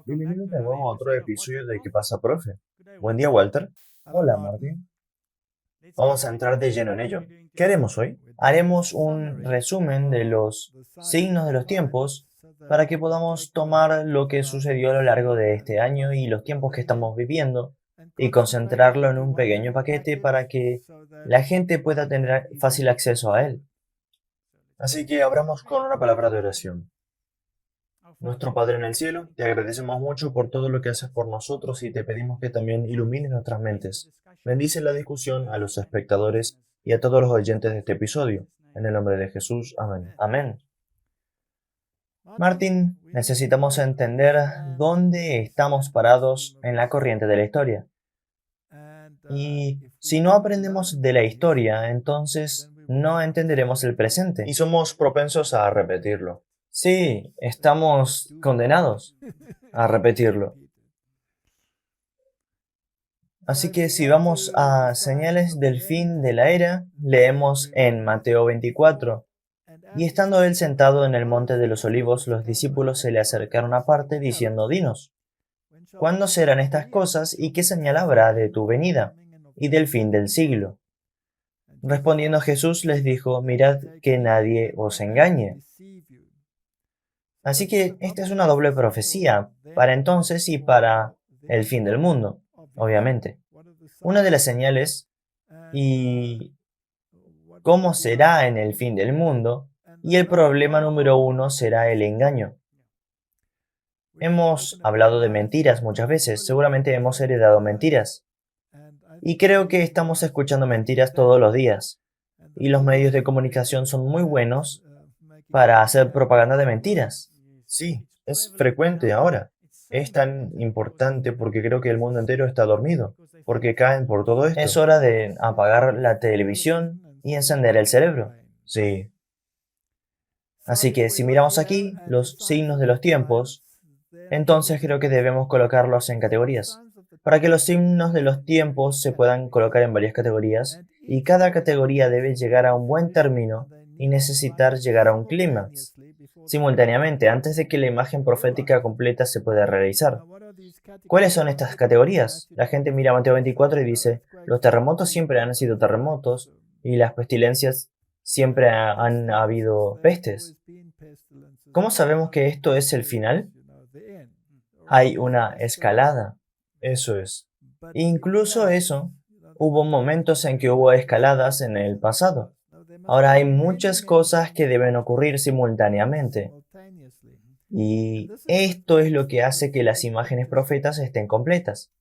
Bienvenidos de nuevo a otro episodio de ¿Qué pasa, profe? Buen día, Walter. Hola, Martín. Vamos a entrar de lleno en ello. ¿Qué haremos hoy? Haremos un resumen de los signos de los tiempos para que podamos tomar lo que sucedió a lo largo de este año y los tiempos que estamos viviendo y concentrarlo en un pequeño paquete para que la gente pueda tener fácil acceso a él. Así que abramos con una palabra de oración. Nuestro Padre en el cielo, te agradecemos mucho por todo lo que haces por nosotros y te pedimos que también ilumines nuestras mentes. Bendice la discusión a los espectadores y a todos los oyentes de este episodio. En el nombre de Jesús, amén. Amén. Martín, necesitamos entender dónde estamos parados en la corriente de la historia. Y si no aprendemos de la historia, entonces no entenderemos el presente y somos propensos a repetirlo. Sí, estamos condenados a repetirlo. Así que si vamos a señales del fin de la era, leemos en Mateo 24. Y estando él sentado en el monte de los olivos, los discípulos se le acercaron aparte, diciendo, Dinos, ¿cuándo serán estas cosas y qué señal habrá de tu venida y del fin del siglo? Respondiendo Jesús les dijo, mirad que nadie os engañe. Así que esta es una doble profecía, para entonces y para el fin del mundo, obviamente. Una de las señales y cómo será en el fin del mundo, y el problema número uno será el engaño. Hemos hablado de mentiras muchas veces, seguramente hemos heredado mentiras, y creo que estamos escuchando mentiras todos los días, y los medios de comunicación son muy buenos para hacer propaganda de mentiras. Sí, es frecuente ahora. Es tan importante porque creo que el mundo entero está dormido, porque caen por todo esto. Es hora de apagar la televisión y encender el cerebro. Sí. Así que si miramos aquí los signos de los tiempos, entonces creo que debemos colocarlos en categorías, para que los signos de los tiempos se puedan colocar en varias categorías, y cada categoría debe llegar a un buen término y necesitar llegar a un clímax simultáneamente antes de que la imagen profética completa se pueda realizar. ¿Cuáles son estas categorías? La gente mira Mateo 24 y dice, los terremotos siempre han sido terremotos y las pestilencias siempre han habido pestes. ¿Cómo sabemos que esto es el final? Hay una escalada. Eso es. Incluso eso, hubo momentos en que hubo escaladas en el pasado. Ahora hay muchas cosas que deben ocurrir simultáneamente. Y esto es lo que hace que las imágenes profetas estén completas.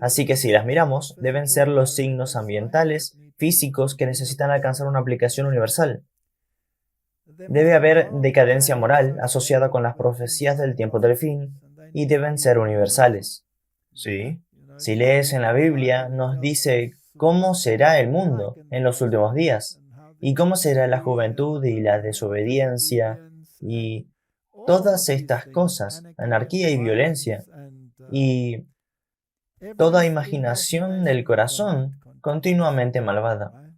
Así que si las miramos, deben ser los signos ambientales, físicos, que necesitan alcanzar una aplicación universal. Debe haber decadencia moral asociada con las profecías del tiempo del fin y deben ser universales. Sí. Si lees en la Biblia, nos dice cómo será el mundo en los últimos días y cómo será la juventud y la desobediencia y todas estas cosas, anarquía y violencia y toda imaginación del corazón continuamente malvada.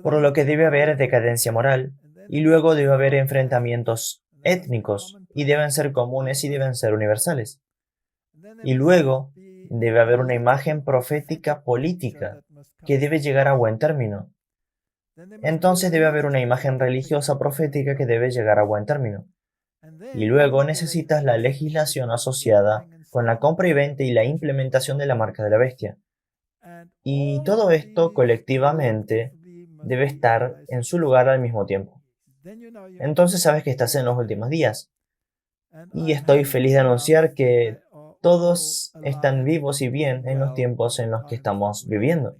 Por lo que debe haber decadencia moral, y luego debe haber enfrentamientos étnicos, y deben ser comunes y deben ser universales. Y luego debe haber una imagen profética política, que debe llegar a buen término. Entonces debe haber una imagen religiosa profética que debe llegar a buen término. Y luego necesitas la legislación asociada con la compra y venta y la implementación de la marca de la bestia. Y todo esto colectivamente debe estar en su lugar al mismo tiempo. Entonces sabes que estás en los últimos días. Y estoy feliz de anunciar que todos están vivos y bien en los tiempos en los que estamos viviendo.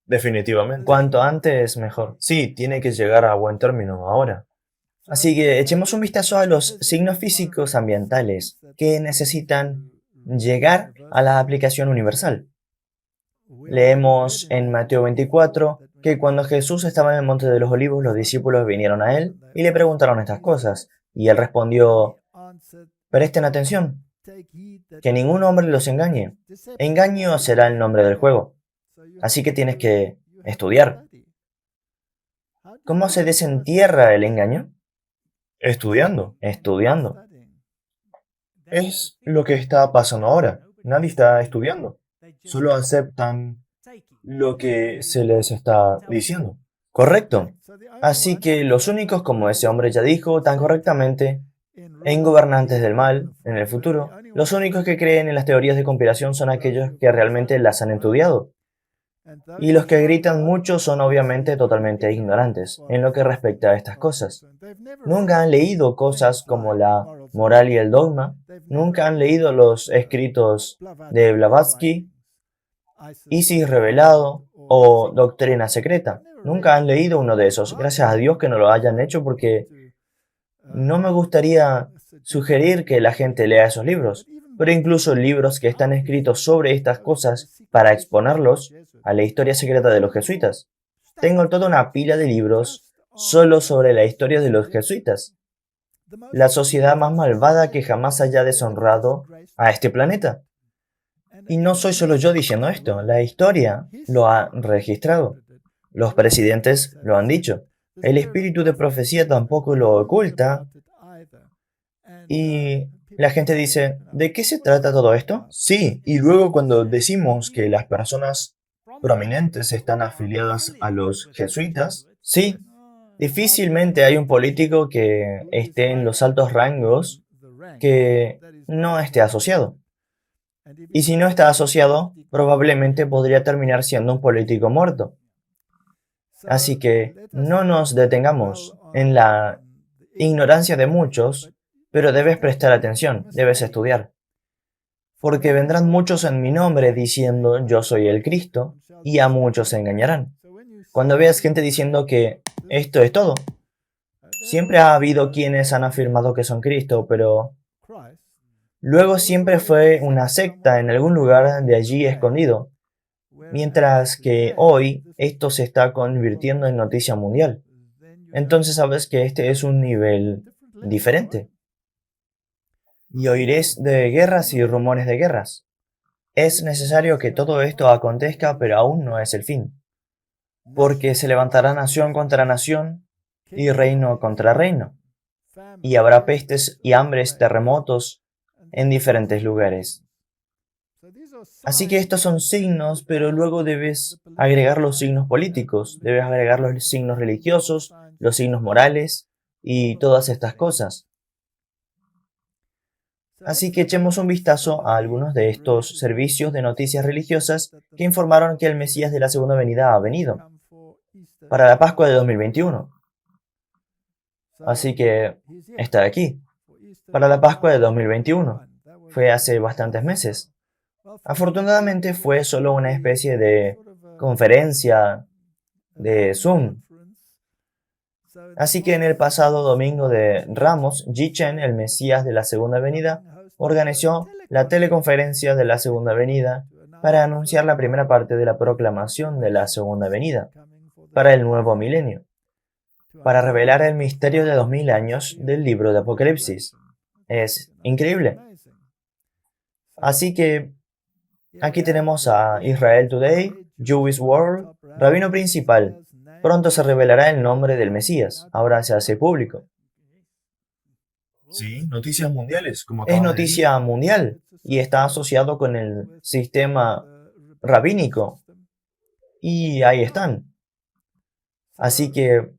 Definitivamente. Cuanto antes, mejor. Sí, tiene que llegar a buen término ahora. Así que echemos un vistazo a los signos físicos ambientales que necesitan llegar a la aplicación universal. Leemos en Mateo 24 que cuando Jesús estaba en el Monte de los Olivos, los discípulos vinieron a él y le preguntaron estas cosas. Y él respondió, presten atención, que ningún hombre los engañe. Engaño será el nombre del juego. Así que tienes que estudiar. ¿Cómo se desentierra el engaño? Estudiando. Estudiando. Es lo que está pasando ahora. Nadie está estudiando. Solo aceptan lo que se les está diciendo. Correcto. Así que los únicos, como ese hombre ya dijo tan correctamente, en gobernantes del mal, en el futuro, los únicos que creen en las teorías de conspiración son aquellos que realmente las han estudiado. Y los que gritan mucho son obviamente totalmente ignorantes en lo que respecta a estas cosas. Nunca han leído cosas como la moral y el dogma, nunca han leído los escritos de Blavatsky, Isis revelado o Doctrina secreta. Nunca han leído uno de esos. Gracias a Dios que no lo hayan hecho porque no me gustaría sugerir que la gente lea esos libros. Pero incluso libros que están escritos sobre estas cosas para exponerlos a la historia secreta de los jesuitas. Tengo toda una pila de libros solo sobre la historia de los jesuitas, la sociedad más malvada que jamás haya deshonrado a este planeta. Y no soy solo yo diciendo esto, la historia lo ha registrado. Los presidentes lo han dicho. El espíritu de profecía tampoco lo oculta. Y la gente dice, ¿de qué se trata todo esto? Sí, y luego cuando decimos que las personas prominentes están afiliadas a los jesuitas, sí, difícilmente hay un político que esté en los altos rangos que no esté asociado. Y si no está asociado, probablemente podría terminar siendo un político muerto. Así que no nos detengamos en la ignorancia de muchos, pero debes prestar atención, debes estudiar. Porque vendrán muchos en mi nombre diciendo yo soy el Cristo, y a muchos se engañarán. Cuando veas gente diciendo que esto es todo, siempre ha habido quienes han afirmado que son Cristo, pero luego siempre fue una secta en algún lugar de allí escondido, mientras que hoy esto se está convirtiendo en noticia mundial. Entonces sabes que este es un nivel diferente. Y oiréis de guerras y rumores de guerras. Es necesario que todo esto acontezca, pero aún no es el fin. Porque se levantará nación contra nación y reino contra reino. Y habrá pestes y hambres, terremotos en diferentes lugares. Así que estos son signos, pero luego debes agregar los signos políticos, debes agregar los signos religiosos, los signos morales y todas estas cosas. Así que echemos un vistazo a algunos de estos servicios de noticias religiosas que informaron que el Mesías de la segunda venida ha venido para la Pascua de 2021. Así que está aquí, para la Pascua de 2021. Fue hace bastantes meses. Afortunadamente fue solo una especie de conferencia de Zoom. Así que en el pasado domingo de Ramos, Ji Chen, el Mesías de la Segunda Venida, organizó la teleconferencia de la Segunda Venida para anunciar la primera parte de la proclamación de la Segunda Venida para el nuevo milenio, para revelar el misterio de 2000 años del libro de Apocalipsis. Es increíble. Así que aquí tenemos a Israel Today, Jewish World, rabino principal. Pronto se revelará el nombre del Mesías. Ahora se hace público. Sí, noticias mundiales, como Es acabas de decir. noticia mundial y está asociado con el sistema rabínico. Y ahí están. Así que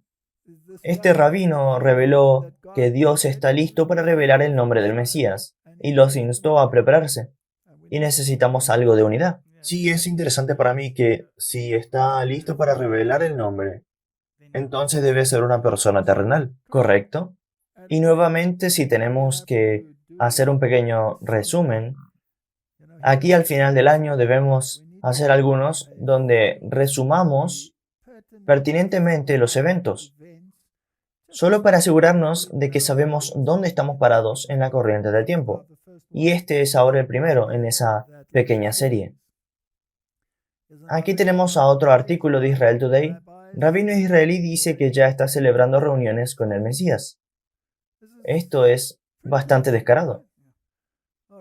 este rabino reveló que Dios está listo para revelar el nombre del Mesías y los instó a prepararse. Y necesitamos algo de unidad. Sí, es interesante para mí que si está listo para revelar el nombre, Entonces debe ser una persona terrenal, ¿correcto? Y nuevamente, si tenemos que hacer un pequeño resumen, aquí al final del año debemos hacer algunos donde resumamos pertinentemente los eventos, solo para asegurarnos de que sabemos dónde estamos parados en la corriente del tiempo. Y este es ahora el primero en esa pequeña serie. Aquí tenemos a otro artículo de Israel Today. Rabino israelí dice que ya está celebrando reuniones con el Mesías. Esto es bastante descarado.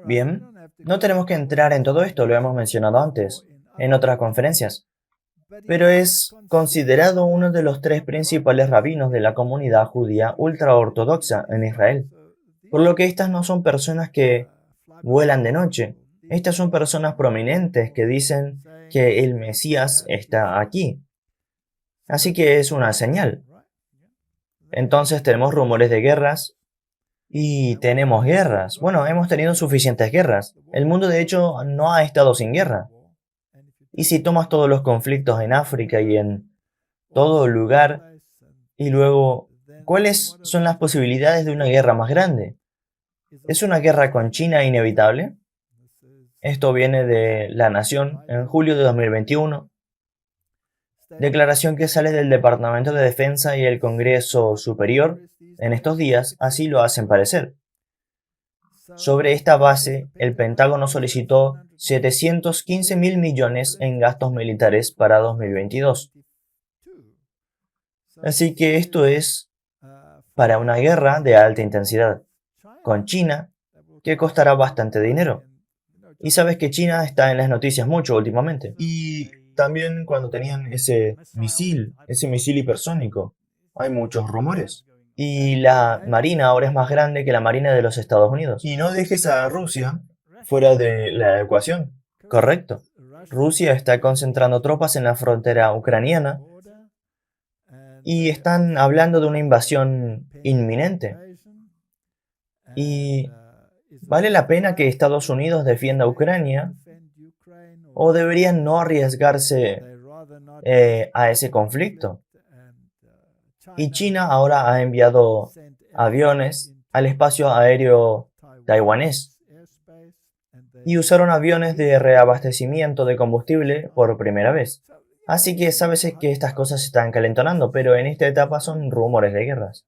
Bien, no tenemos que entrar en todo esto, lo hemos mencionado antes, en otras conferencias, pero es considerado uno de los tres principales rabinos de la comunidad judía ultraortodoxa en Israel, por lo que estas no son personas que vuelan de noche. Estas son personas prominentes que dicen que el Mesías está aquí. Así que es una señal. Entonces tenemos rumores de guerras y tenemos guerras. Bueno, hemos tenido suficientes guerras. El mundo de hecho no ha estado sin guerra. Y si tomas todos los conflictos en África y en todo lugar, y luego, ¿cuáles son las posibilidades de una guerra más grande? ¿Es una guerra con China inevitable? Esto viene de La Nación en julio de 2021, declaración que sale del Departamento de Defensa y el Congreso Superior en estos días así lo hacen parecer. Sobre esta base, el Pentágono solicitó 715 mil millones en gastos militares para 2022. Así que esto es para una guerra de alta intensidad con China, que costará bastante dinero. Y sabes que China está en las noticias mucho últimamente. Y también cuando tenían ese misil hipersónico, hay muchos rumores. Y la Marina ahora es más grande que la Marina de los Estados Unidos. Y no dejes a Rusia fuera de la ecuación. Correcto. Rusia está concentrando tropas en la frontera ucraniana y están hablando de una invasión inminente. ¿Y vale la pena que Estados Unidos defienda a Ucrania o deberían no arriesgarse a ese conflicto? Y China ahora ha enviado aviones al espacio aéreo taiwanés y usaron aviones de reabastecimiento de combustible por primera vez. Así que sabes que estas cosas se están calentonando, pero en esta etapa son rumores de guerras.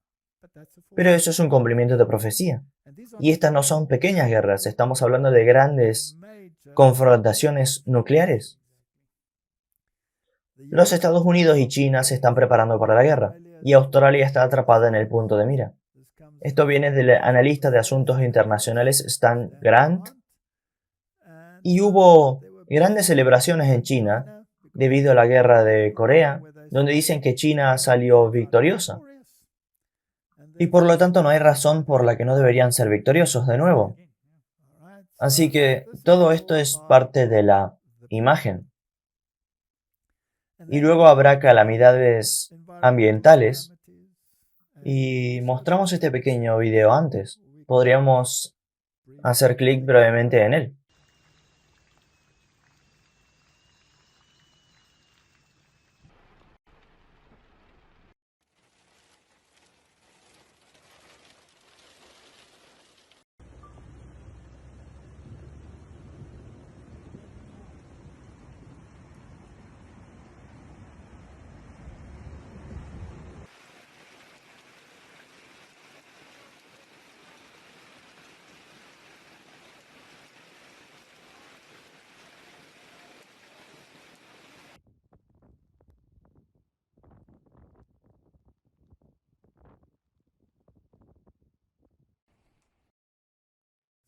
Pero eso es un cumplimiento de profecía. Y estas no son pequeñas guerras, estamos hablando de grandes confrontaciones nucleares. Los Estados Unidos y China se están preparando para la guerra, y Australia está atrapada en el punto de mira. Esto viene del analista de asuntos internacionales Stan Grant, y hubo grandes celebraciones en China debido a la guerra de Corea, donde dicen que China salió victoriosa. Y por lo tanto no hay razón por la que no deberían ser victoriosos de nuevo. Así que todo esto es parte de la imagen. Y luego habrá calamidades ambientales. Y mostramos este pequeño video antes. Podríamos hacer clic brevemente en él.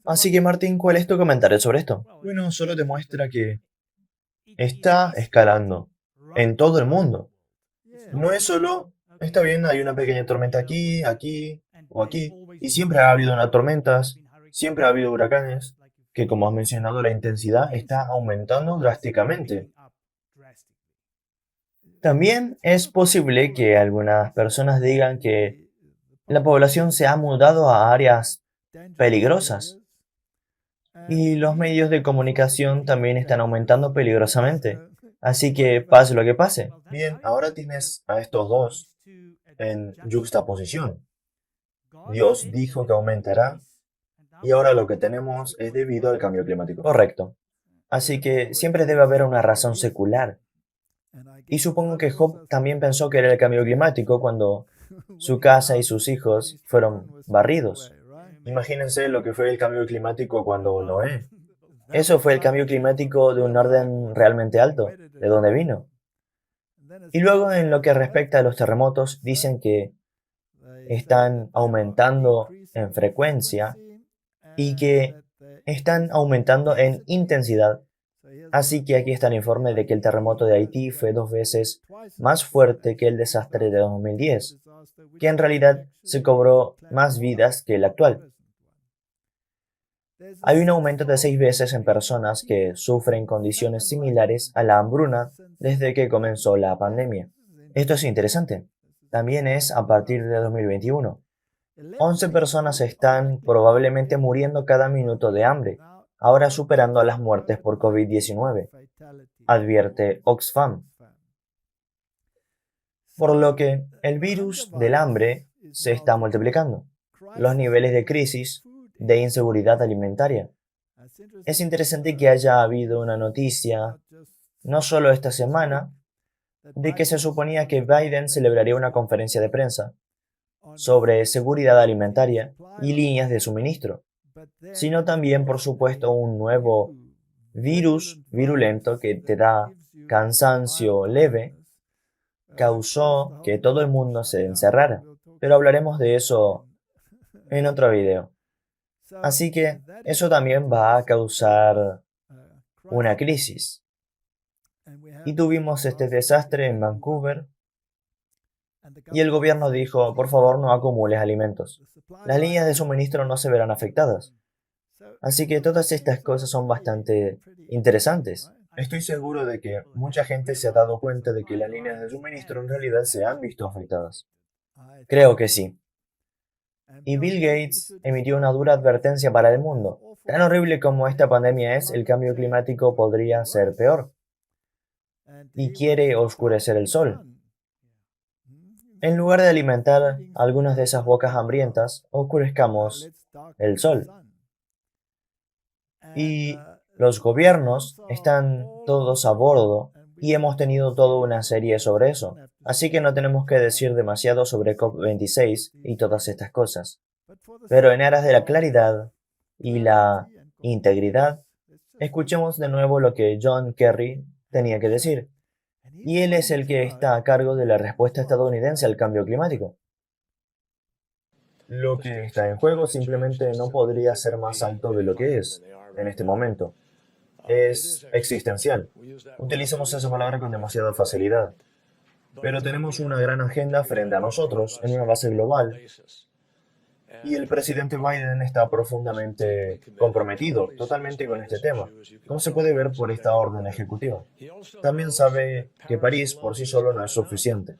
Así que Martín, ¿cuál es tu comentario sobre esto? Bueno, solo demuestra que está escalando en todo el mundo. No es solo, está bien, hay una pequeña tormenta aquí, aquí o aquí. Y siempre ha habido unas tormentas, siempre ha habido huracanes, que como has mencionado, la intensidad está aumentando drásticamente. También es posible que algunas personas digan que la población se ha mudado a áreas peligrosas y los medios de comunicación también están aumentando peligrosamente. Así que pase lo que pase. Bien, ahora tienes a estos dos en yuxtaposición. Dios dijo que aumentará y ahora lo que tenemos es debido al cambio climático. Correcto. Así que siempre debe haber una razón secular. Y supongo que Job también pensó que era el cambio climático cuando su casa y sus hijos fueron barridos. Imagínense lo que fue el cambio climático cuando Noé. Eso fue el cambio climático de un orden realmente alto, de donde vino. Y luego en lo que respecta a los terremotos, dicen que están aumentando en frecuencia y que están aumentando en intensidad. Así que aquí está el informe de que el terremoto de Haití fue 2 veces más fuerte que el desastre de 2010, que en realidad se cobró más vidas que el actual. Hay un aumento de 6 veces en personas que sufren condiciones similares a la hambruna desde que comenzó la pandemia. Esto es interesante. También es a partir de 2021. 11 personas están probablemente muriendo cada minuto de hambre, ahora superando a las muertes por COVID-19, advierte Oxfam. Por lo que el virus del hambre se está multiplicando. Los niveles de crisis, de inseguridad alimentaria. Es interesante que haya habido una noticia, no solo esta semana, de que se suponía que Biden celebraría una conferencia de prensa sobre seguridad alimentaria y líneas de suministro, sino también, por supuesto, un nuevo virus virulento que te da cansancio leve, causó que todo el mundo se encerrara. Pero hablaremos de eso en otro video. Así que eso también va a causar una crisis. Y tuvimos este desastre en Vancouver y el gobierno dijo, por favor, no acumules alimentos. Las líneas de suministro no se verán afectadas. Así que todas estas cosas son bastante interesantes. Estoy seguro de que mucha gente se ha dado cuenta de que las líneas de suministro en realidad se han visto afectadas. Creo que sí. Y Bill Gates emitió una dura advertencia para el mundo. Tan horrible como esta pandemia es, el cambio climático podría ser peor. Y quiere oscurecer el sol. En lugar de alimentar algunas de esas bocas hambrientas, oscurezcamos el sol. Y los gobiernos están todos a bordo y hemos tenido toda una serie sobre eso. Así que no tenemos que decir demasiado sobre COP26 y todas estas cosas. Pero en aras de la claridad y la integridad, escuchemos de nuevo lo que John Kerry tenía que decir. Y él es el que está a cargo de la respuesta estadounidense al cambio climático. Lo que está en juego simplemente no podría ser más alto de lo que es en este momento. Es existencial. Utilizamos esa palabra con demasiada facilidad. Pero tenemos una gran agenda frente a nosotros en una base global y el presidente Biden está profundamente comprometido totalmente con este tema, como se puede ver por esta orden ejecutiva. También sabe que París por sí solo no es suficiente.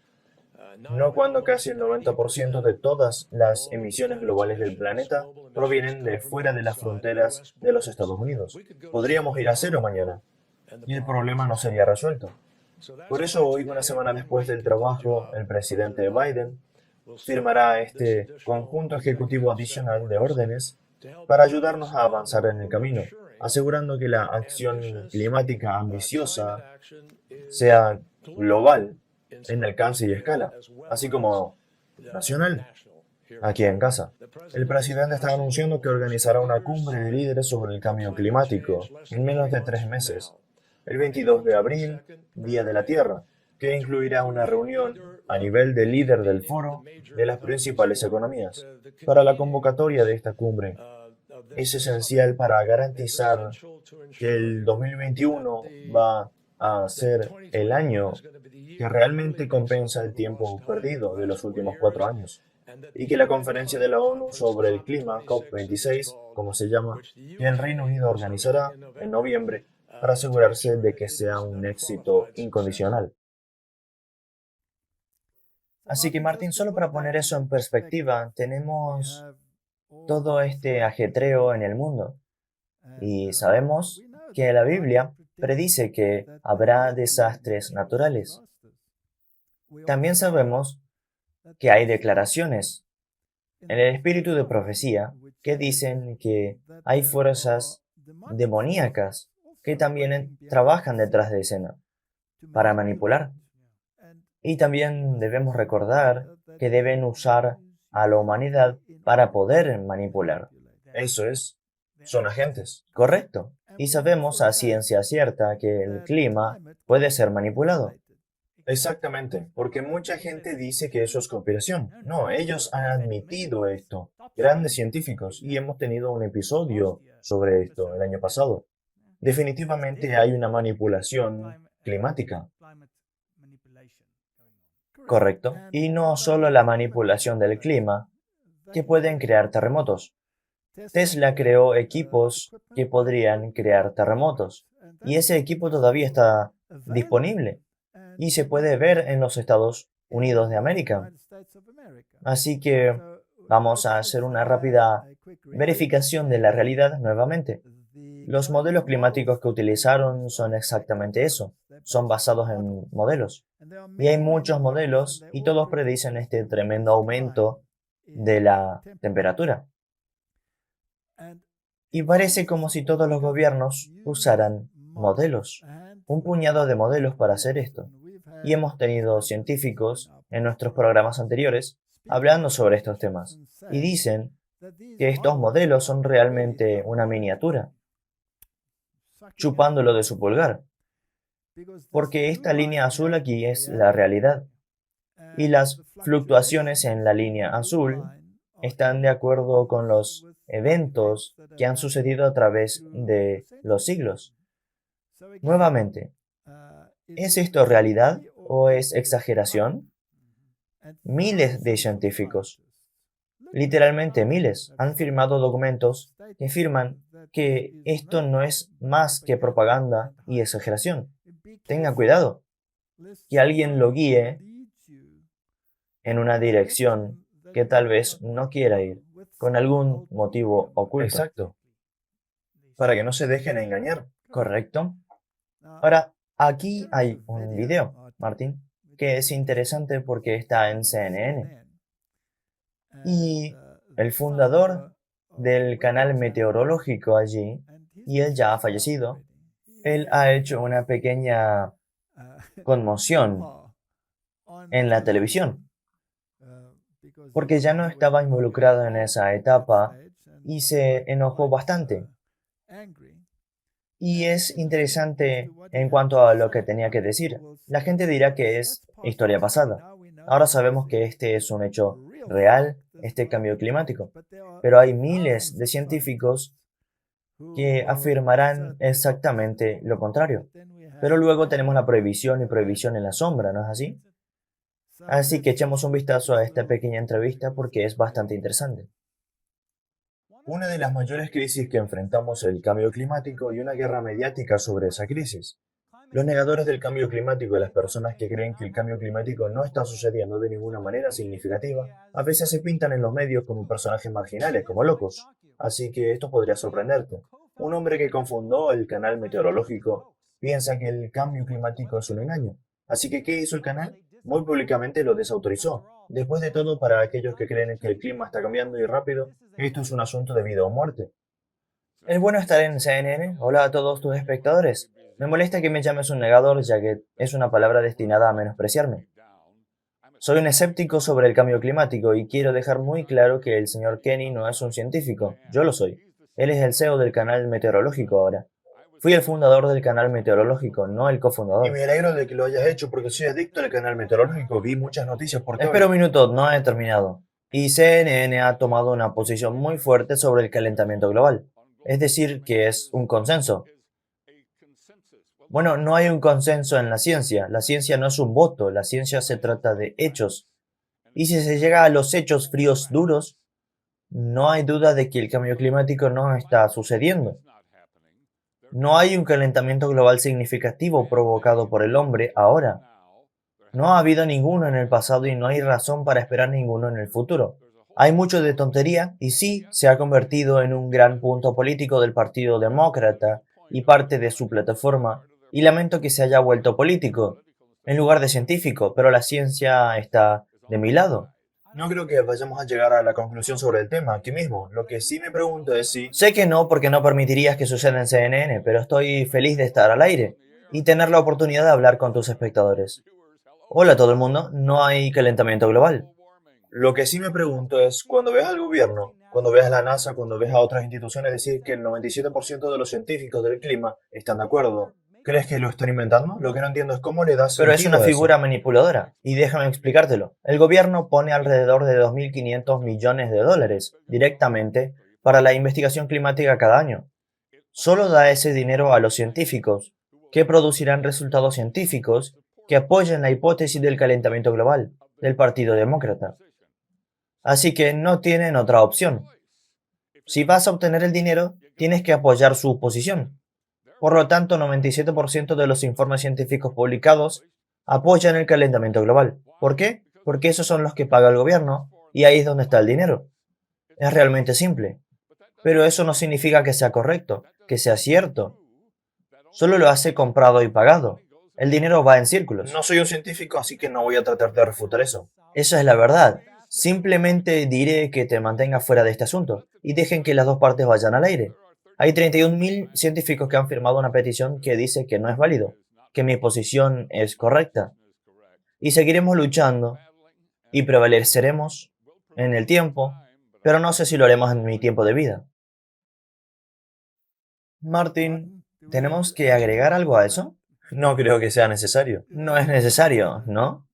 No cuando casi el 90% de todas las emisiones globales del planeta provienen de fuera de las fronteras de los Estados Unidos. Podríamos ir a cero mañana y el problema no sería resuelto. Por eso hoy, una semana después del trabajo, el presidente Biden firmará este conjunto ejecutivo adicional de órdenes para ayudarnos a avanzar en el camino, asegurando que la acción climática ambiciosa sea global en alcance y escala, así como nacional, aquí en casa. El presidente está anunciando que organizará una cumbre de líderes sobre el cambio climático en menos de 3 meses, el 22 de abril, Día de la Tierra, que incluirá una reunión a nivel de líder del foro de las principales economías. Para la convocatoria de esta cumbre es esencial para garantizar que el 2021 va a ser el año que realmente compensa el tiempo perdido de los últimos 4 años y que la conferencia de la ONU sobre el clima, COP26, como se llama, que el Reino Unido organizará en noviembre para asegurarse de que sea un éxito incondicional. Así que Martín, solo para poner eso en perspectiva, tenemos todo este ajetreo en el mundo y sabemos que la Biblia predice que habrá desastres naturales. También sabemos que hay declaraciones en el espíritu de profecía que dicen que hay fuerzas demoníacas que también trabajan detrás de escena para manipular. Y también debemos recordar que deben usar a la humanidad para poder manipular. Eso es, son agentes. Correcto. Y sabemos a ciencia cierta que el clima puede ser manipulado. Exactamente, porque mucha gente dice que eso es conspiración. No, ellos han admitido esto, grandes científicos, y hemos tenido un episodio sobre esto el año pasado. Definitivamente hay una manipulación climática. Correcto. Y no solo la manipulación del clima, que pueden crear terremotos. Tesla creó equipos que podrían crear terremotos y ese equipo todavía está disponible y se puede ver en los Estados Unidos de América. Así que vamos a hacer una rápida verificación de la realidad nuevamente. Los modelos climáticos que utilizaron son exactamente eso, son basados en modelos. Y hay muchos modelos y todos predicen este tremendo aumento de la temperatura. Y parece como si todos los gobiernos usaran modelos, un puñado de modelos para hacer esto. Y hemos tenido científicos en nuestros programas anteriores hablando sobre estos temas. Y dicen que estos modelos son realmente una miniatura, chupándolo de su pulgar. Porque esta línea azul aquí es la realidad. Y las fluctuaciones en la línea azul están de acuerdo con los eventos que han sucedido a través de los siglos. Nuevamente, ¿es esto realidad o es exageración? Miles de científicos, literalmente miles, han firmado documentos que afirman que esto no es más que propaganda y exageración. Tenga cuidado, que alguien lo guíe en una dirección que tal vez no quiera ir, con algún motivo oculto. Exacto. Para que no se dejen engañar. ¿Correcto? Ahora, aquí hay un video, Martín, que es interesante porque está en CNN. Y el fundador del canal meteorológico allí, y él ya ha fallecido, él ha hecho una pequeña conmoción en la televisión, porque ya no estaba involucrado en esa etapa y se enojó bastante. Y es interesante en cuanto a lo que tenía que decir. La gente dirá que es historia pasada. Ahora sabemos que este es un hecho real, este cambio climático. Pero hay miles de científicos que afirmarán exactamente lo contrario. Pero luego tenemos la prohibición y prohibición en la sombra, ¿no es así? Así que echemos un vistazo a esta pequeña entrevista porque es bastante interesante. Una de las mayores crisis que enfrentamos es el cambio climático y una guerra mediática sobre esa crisis. Los negadores del cambio climático y las personas que creen que el cambio climático no está sucediendo de ninguna manera significativa, a veces se pintan en los medios como personajes marginales, como locos. Así que esto podría sorprenderte. Un hombre que confundó el canal meteorológico piensa que el cambio climático es un engaño. Así que, ¿qué hizo el canal? Muy públicamente lo desautorizó. Después de todo, para aquellos que creen que el clima está cambiando y rápido, esto es un asunto de vida o muerte. Es bueno estar en CNN. Hola a todos tus espectadores. Me molesta que me llames un negador, ya que es una palabra destinada a menospreciarme. Soy un escéptico sobre el cambio climático y quiero dejar muy claro que el señor Kenny no es un científico. Yo lo soy. Él es el CEO del canal meteorológico ahora. Fui el fundador del canal meteorológico, no el Y cofundador. me alegro de que lo hayas hecho porque soy adicto al canal meteorológico. Vi muchas noticias por Espera cable. un minuto, no he terminado. Y CNN ha tomado una posición muy fuerte sobre el calentamiento global. Es decir, que es un consenso. Bueno, no hay un consenso en la ciencia. La ciencia no es un voto, la ciencia se trata de hechos. Y si se llega a los hechos fríos duros, no hay duda de que el cambio climático no está sucediendo. No hay un calentamiento global significativo provocado por el hombre ahora. No ha habido ninguno en el pasado y no hay razón para esperar ninguno en el futuro. Hay mucho de tontería y sí se ha convertido en un gran punto político del Partido Demócrata y parte de su plataforma, y lamento que se haya vuelto político en lugar de científico, pero la ciencia está de mi lado. No creo que vayamos a llegar a la conclusión sobre el tema aquí mismo. Lo que sí me pregunto es si... Sé que no, porque no permitirías que suceda en CNN, pero estoy feliz de estar al aire y tener la oportunidad de hablar con tus espectadores. Hola a todo el mundo, no hay calentamiento global. Lo que sí me pregunto es, cuando ves al gobierno, cuando ves a la NASA, cuando ves a otras instituciones decir que el 97% de los científicos del clima están de acuerdo, ¿crees que lo están inventando? Lo que no entiendo es cómo le das Pero es una sentido a eso. figura manipuladora, y déjame explicártelo. El gobierno pone alrededor de 2.500 millones de dólares directamente para la investigación climática cada año. Solo da ese dinero a los científicos, que producirán resultados científicos que apoyen la hipótesis del calentamiento global del Partido Demócrata. Así que no tienen otra opción. Si vas a obtener el dinero, tienes que apoyar su posición. Por lo tanto, 97% de los informes científicos publicados apoyan el calentamiento global. ¿Por qué? Porque esos son los que paga el gobierno y ahí es donde está el dinero. Es realmente simple. Pero eso no significa que sea correcto, que sea cierto. Solo lo hace comprado y pagado. El dinero va en círculos. No soy un científico, así que no voy a tratar de refutar eso. Esa es la verdad. Simplemente diré que te mantengas fuera de este asunto y dejen que las dos partes vayan al aire. Hay 31.000 científicos que han firmado una petición que dice que no es válido, que mi posición es correcta. Y seguiremos luchando y prevaleceremos en el tiempo, pero no sé si lo haremos en mi tiempo de vida. Martin, ¿tenemos que agregar algo a eso? No creo que sea necesario. No es necesario, ¿no?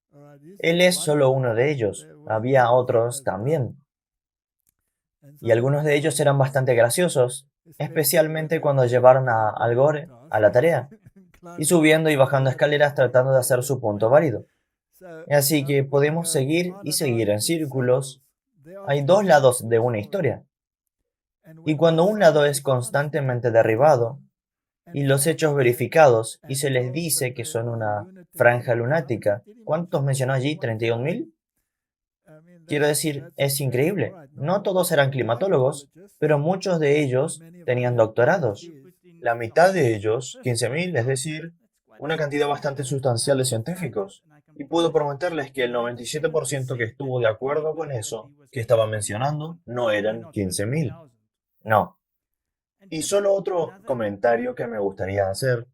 Él es solo uno de ellos. Había otros también. Y algunos de ellos eran bastante graciosos, especialmente cuando llevaron a Al Gore a la tarea, y subiendo y bajando escaleras tratando de hacer su punto válido. Así que podemos seguir y seguir en círculos. Hay dos lados de una historia. Y cuando un lado es constantemente derribado, y los hechos verificados, y se les dice que son una franja lunática, ¿cuántos mencionó allí? ¿31.000? Quiero decir, es increíble. No todos eran climatólogos, pero muchos de ellos tenían doctorados. La mitad de ellos, 15.000, es decir, una cantidad bastante sustancial de científicos. Y puedo prometerles que el 97% que estuvo de acuerdo con eso que estaba mencionando no eran 15.000. No. Y solo otro comentario que me gustaría hacer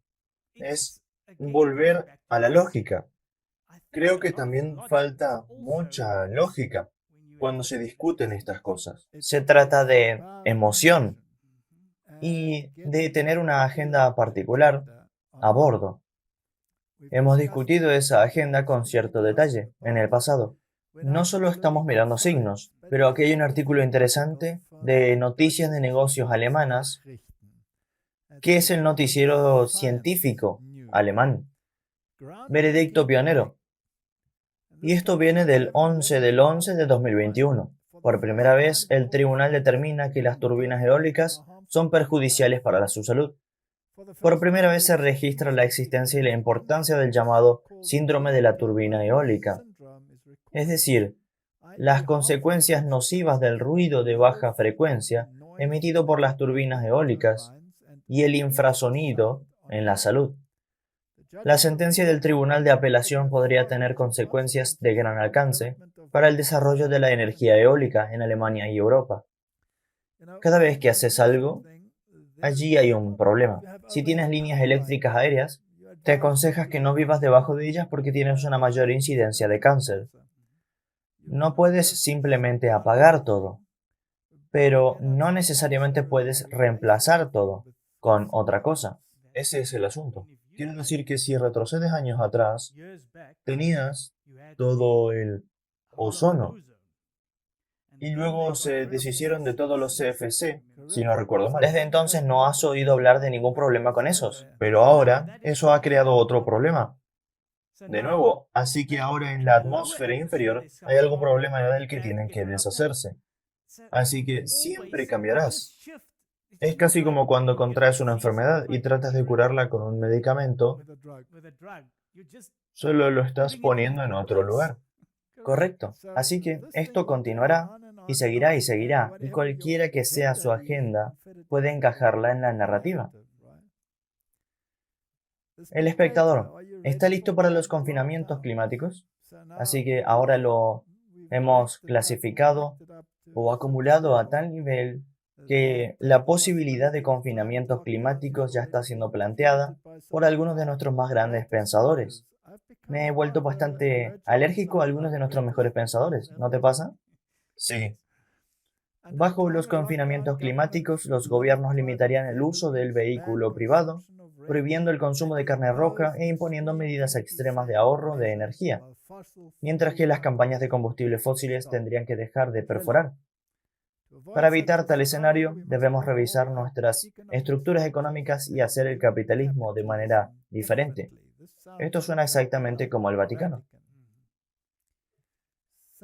es volver a la lógica. Creo que también falta mucha lógica cuando se discuten estas cosas. Se trata de emoción y de tener una agenda particular a bordo. Hemos discutido esa agenda con cierto detalle en el pasado. No solo estamos mirando signos, pero aquí hay un artículo interesante de Noticias de Negocios Alemanas, que es el noticiero científico alemán. Veredicto pionero. Y esto viene del 11 del 11 de 2021. Por primera vez, el tribunal determina que las turbinas eólicas son perjudiciales para su salud. Por primera vez se registra la existencia y la importancia del llamado síndrome de la turbina eólica, es decir, las consecuencias nocivas del ruido de baja frecuencia emitido por las turbinas eólicas y el infrasonido en la salud. La sentencia del Tribunal de Apelación podría tener consecuencias de gran alcance para el desarrollo de la energía eólica en Alemania y Europa. Cada vez que haces algo, allí hay un problema. Si tienes líneas eléctricas aéreas, te aconsejas que no vivas debajo de ellas porque tienes una mayor incidencia de cáncer. No puedes simplemente apagar todo, pero no necesariamente puedes reemplazar todo con otra cosa. Ese es el asunto. Quiere decir que si retrocedes años atrás, tenías todo el ozono y luego se deshicieron de todos los CFC, si no recuerdo mal. Desde entonces no has oído hablar de ningún problema con esos. Pero ahora eso ha creado otro problema. De nuevo, así que ahora en la atmósfera inferior hay algún problema del que tienen que deshacerse. Así que siempre cambiarás. Es casi como cuando contraes una enfermedad y tratas de curarla con un medicamento, solo lo estás poniendo en otro lugar. Correcto. Así que esto continuará y seguirá y seguirá, y cualquiera que sea su agenda puede encajarla en la narrativa. El espectador, ¿está listo para los confinamientos climáticos? Así que ahora lo hemos clasificado o acumulado a tal nivel que la posibilidad de confinamientos climáticos ya está siendo planteada por algunos de nuestros más grandes pensadores. Me he vuelto bastante alérgico a algunos de nuestros mejores pensadores, ¿no te pasa? Sí, Bajo los confinamientos climáticos, los gobiernos limitarían el uso del vehículo privado, prohibiendo el consumo de carne roja e imponiendo medidas extremas de ahorro de energía, mientras que las campañas de combustibles fósiles tendrían que dejar de perforar. Para evitar tal escenario, debemos revisar nuestras estructuras económicas y hacer el capitalismo de manera diferente. Esto suena exactamente como el Vaticano.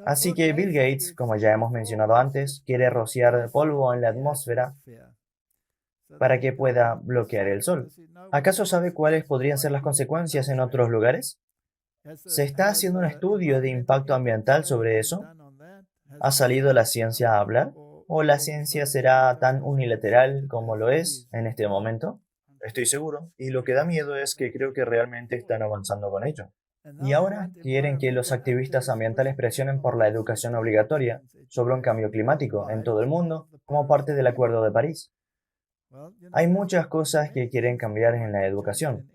Así que Bill Gates, como ya hemos mencionado antes, quiere rociar polvo en la atmósfera para que pueda bloquear el sol. ¿Acaso sabe cuáles podrían ser las consecuencias en otros lugares? ¿Se está haciendo un estudio de impacto ambiental sobre eso? ¿Ha salido la ciencia a hablar? ¿O la ciencia será tan unilateral como lo es en este momento? Estoy seguro. Y lo que da miedo es que creo que realmente están avanzando con ello. Y ahora quieren que los activistas ambientales presionen por la educación obligatoria sobre un cambio climático en todo el mundo como parte del Acuerdo de París. Hay muchas cosas que quieren cambiar en la educación.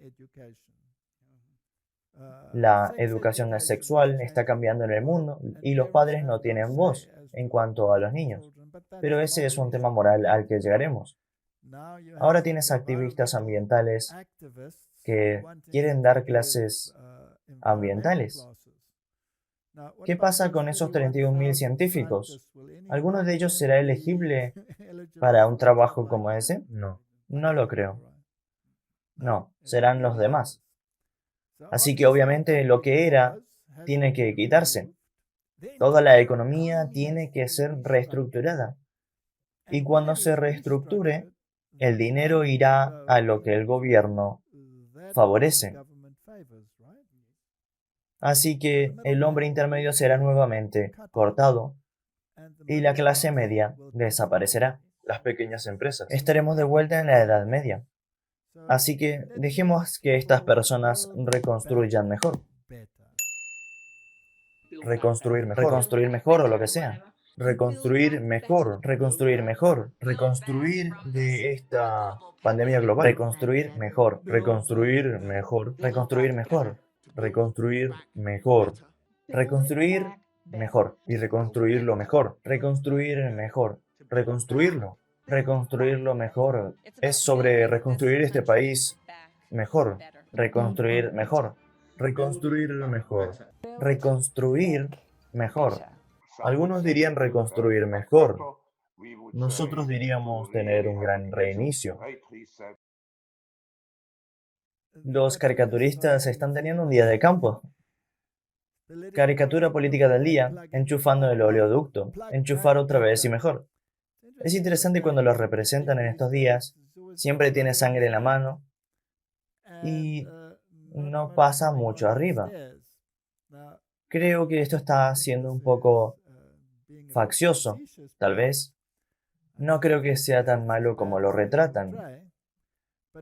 La educación sexual está cambiando en el mundo y los padres no tienen voz en cuanto a los niños. Pero ese es un tema moral al que llegaremos. Ahora tienes activistas ambientales que quieren dar clases ambientales. ¿Qué pasa con esos 31.000 científicos? ¿Alguno de ellos será elegible para un trabajo como ese? No. No lo creo. No, serán los demás. Así que obviamente lo que era tiene que quitarse. Toda la economía tiene que ser reestructurada. Y cuando se reestructure, el dinero irá a lo que el gobierno favorece. Así que el hombre intermedio será nuevamente cortado y la clase media desaparecerá. Las pequeñas empresas. Estaremos de vuelta en la Edad Media. Así que dejemos que estas personas reconstruyan mejor. Reconstruir mejor. Reconstruir mejor o lo que sea. Reconstruir mejor. Reconstruir mejor. Reconstruir de esta pandemia global. Reconstruir mejor. Reconstruir mejor. Reconstruir mejor. Reconstruir mejor. Reconstruir mejor. Y reconstruirlo mejor. Reconstruir mejor. Reconstruirlo. Reconstruirlo mejor. Es sobre reconstruir este país mejor. Reconstruir mejor. Reconstruir mejor. Reconstruir mejor. Algunos dirían reconstruir mejor. Nosotros diríamos tener un gran reinicio. Los caricaturistas están teniendo un día de campo. Caricatura política del día, enchufando el oleoducto, enchufar otra vez y mejor. Es interesante cuando los representan en estos días, siempre tiene sangre en la mano y no pasa mucho arriba. Creo que esto está siendo un poco faccioso, tal vez. No creo que sea tan malo como lo retratan.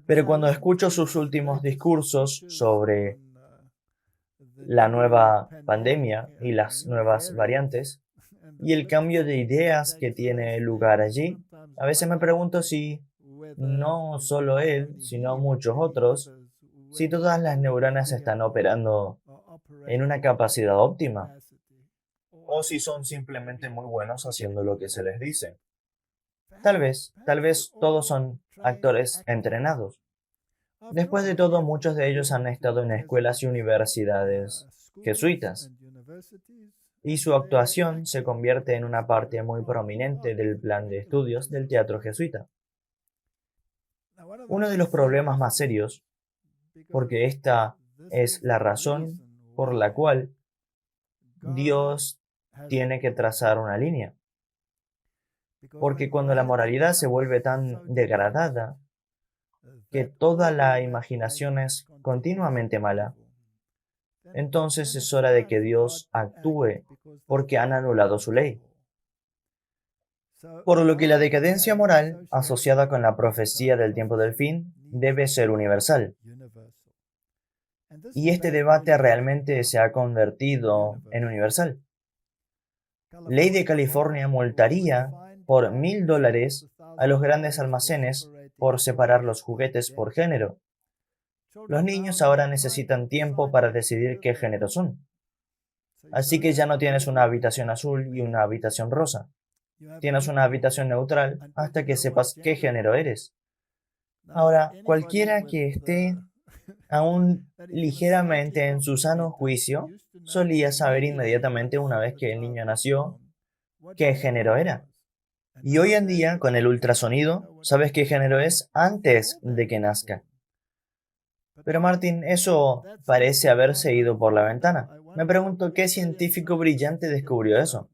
Pero cuando escucho sus últimos discursos sobre la nueva pandemia y las nuevas variantes, y el cambio de ideas que tiene lugar allí, a veces me pregunto si no solo él, sino muchos otros, si todas las neuronas están operando en una capacidad óptima. O si son simplemente muy buenos haciendo lo que se les dice. Tal vez todos son actores entrenados. Después de todo, muchos de ellos han estado en escuelas y universidades jesuitas, y su actuación se convierte en una parte muy prominente del plan de estudios del teatro jesuita. Uno de los problemas más serios, porque esta es la razón por la cual Dios tiene que trazar una línea. Porque cuando la moralidad se vuelve tan degradada que toda la imaginación es continuamente mala, entonces es hora de que Dios actúe porque han anulado su ley. Por lo que la decadencia moral asociada con la profecía del tiempo del fin debe ser universal. Y este debate realmente se ha convertido en universal. Ley de California multaría por $1,000 a los grandes almacenes por separar los juguetes por género. Los niños ahora necesitan tiempo para decidir qué género son. Así que ya no tienes una habitación azul y una habitación rosa. Tienes una habitación neutral hasta que sepas qué género eres. Ahora, cualquiera que esté aún ligeramente en su sano juicio solía saber inmediatamente una vez que el niño nació qué género era. Y hoy en día, con el ultrasonido, sabes qué género es antes de que nazca. Pero Martín, eso parece haberse ido por la ventana. Me pregunto qué científico brillante descubrió eso.